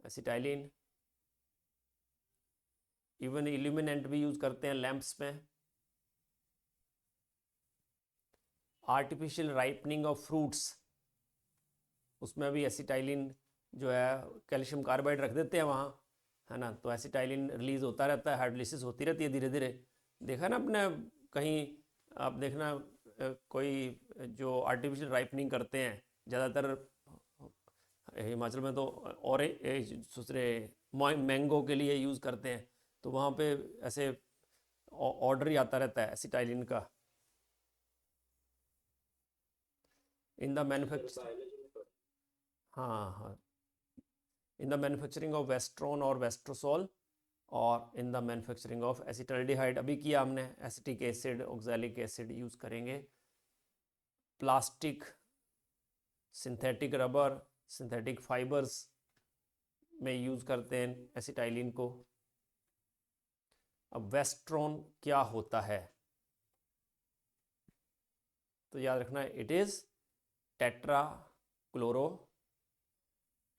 S1: एसिटाइलिन। इवन इल्यूमिनेंट भी यूज करते हैं लैंप्स में। आर्टिफिशियल राइपनिंग ऑफ फ्रूट्स, उसमें भी एसिटाइलिन जो है कैल्शियम कार्बाइड रख देते हैं वहाँ, है ना, तो एसिटाइलिन रिलीज होता रहता है, हाइड्रोलिसिस होती रहती है धीरे धीरे। देखा ना आपने कहीं, आप देखना कोई जो आर्टिफिशियल राइपनिंग करते हैं, ज़्यादातर हिमाचल में तो दूसरे मैंगो के लिए यूज़ करते हैं, तो वहाँ पे ऐसे ऑर्डर ही आता रहता है एसिटाइलिन का। इन द मैन्युफैक्चर, हाँ, in the manufacturing of westron और वेस्ट्रोसॉल, और in the manufacturing of acetaldehyde अभी किया हमने, acetic acid oxalic acid use करेंगे। Plastic, synthetic rubber, synthetic fibres में यूज़ करते हैं एसिटाइलिन को। अब वेस्ट्रॉन क्या होता है? तो याद रखना, it is tetra chloro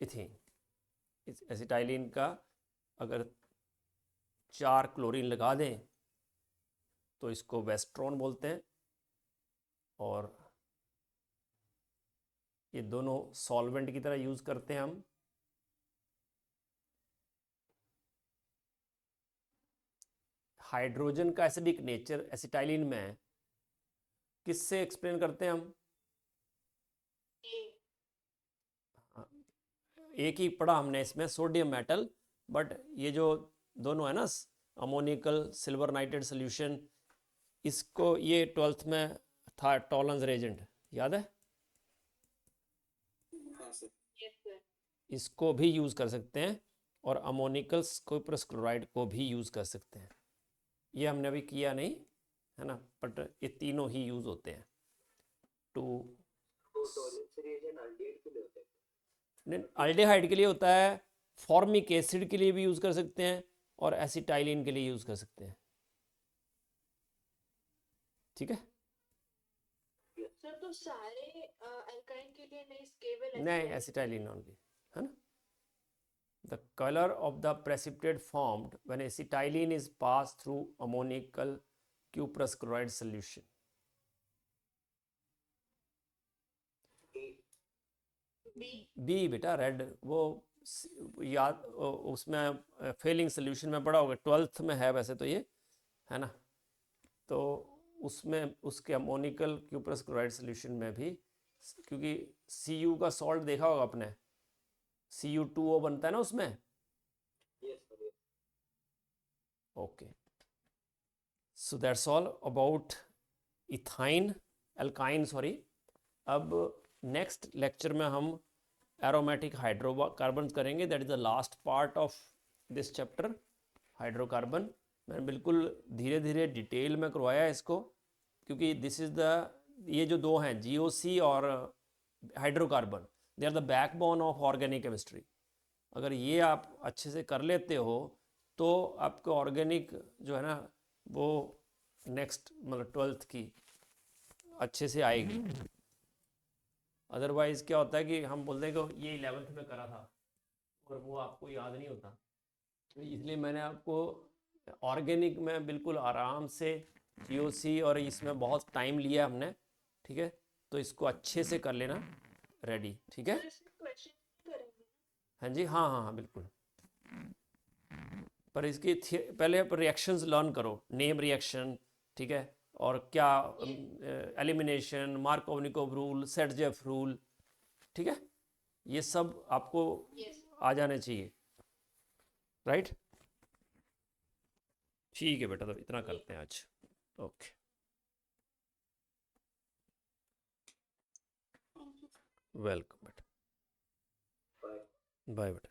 S1: ethene. इस एसिटाइलिन का अगर 4 क्लोरीन लगा दें तो इसको वेस्ट्रॉन बोलते हैं। और ये दोनों सॉल्वेंट की तरह यूज़ करते हैं हम। हाइड्रोजन का एसिडिक नेचर एसिटाइलिन में किससे एक्सप्लेन करते हैं हम? एक ही पढ़ा हमने इसमें, सोडियम मेटल, बट ये जो दोनों है ना, अमोनिकल सिल्वर नाइट्रेट सोल्यूशन, इसको ये 12th में था टॉलन्स रेजेंट, याद है?
S3: हाँ सर।
S2: Yes, sir.
S1: इसको भी यूज़ कर सकते हैं और अमोनिकल कुप्रस क्लोराइड को भी यूज़ कर सकते हैं। ये हमने अभी किया नहीं है ना, बट ये तीनों ही यूज़ होते हैं टू।
S5: तो टॉलरेंस रिएजेंट अल्डिहाइड के लिए होता है?
S1: अल्डेहाइड के लिए होता है, फॉर्मिक एसिड के लिए भी यूज़ कर सकते हैं और एसिटाइलिन के लिए यूज़ कर सकते हैं। ठीक है,
S2: सर तो सारे अल्काइन के लिए नहीं, केवल
S1: नहीं एसिटाइलिन ओनली है ना। The color of the precipitate formed when acetylene is passed through ammonical cuprous chloride solution. B बेटा रेड, वो याद उसमें फेलिंग सोल्यूशन में पढ़ा होगा, 12th में है वैसे तो ये है ना। तो उसमें उसके अमोनिकल क्यूप्रस क्लोराइड सोल्यूशन में भी, क्योंकि Cu का सॉल्ट देखा होगा आपने, Cu2O बनता है ना उसमें।
S5: Yes, sir, yes.
S1: Okay, so that's all about ethyne alkyne sorry. अब नेक्स्ट लेक्चर में हम एरोमेटिक हाइड्रोकार्बन करेंगे, that is the last part of this chapter hydrocarbon. मैंने बिल्कुल धीरे धीरे डिटेल में करवाया इसको, क्योंकि दिस इज़ द, ये जो दो हैं GOC और hydrocarbon, they are the backbone of organic chemistry. अगर ये आप अच्छे से कर लेते हो तो आपको ऑर्गेनिक जो है ना वो नेक्स्ट मतलब 12th की अच्छे से आएगी। अदरवाइज़ क्या होता है कि हम बोलते हैं कि ये 11th में करा था और वो आपको याद नहीं होता। तो इसलिए मैंने आपको ऑर्गेनिक में बिल्कुल आराम से GOC, और इसमें बहुत टाइम लिया हमने, ठीक है, तो इसको अच्छे से कर लेना रेडी। ठीक है,
S2: सर इसमें क्वेश्चन करेंगे।
S1: हाँ जी, हाँ हाँ हाँ बिल्कुल। पर इसकी पहले आप रिएक्शंस लर्न करो, नेम रिएक्शन, ठीक है, और क्या एलिमिनेशन, मार्कोवनिकोव रूल, सेटजेफ रूल, ठीक है, ये सब आपको
S2: यस
S1: आ जाने चाहिए, राइट। ठीक है बेटा, तो इतना करते हैं आज। Okay,
S4: thank you.
S1: वेलकम बेटा,
S5: Bye.
S1: बाय बेटा।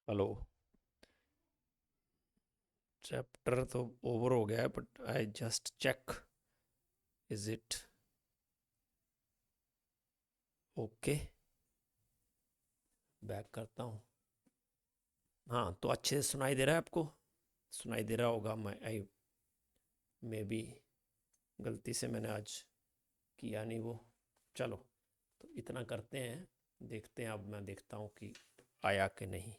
S1: हेलो, चैप्टर तो ओवर हो गया है, but I just check is it okay. Back करता हूँ। हाँ, तो अच्छे से सुनाई दे रहा है आपको? सुनाई दे रहा होगा। मैं आई मे बी गलती से मैंने आज किया नहीं वो। चलो, तो इतना करते हैं, देखते हैं। अब मैं देखता हूँ कि आया कि नहीं।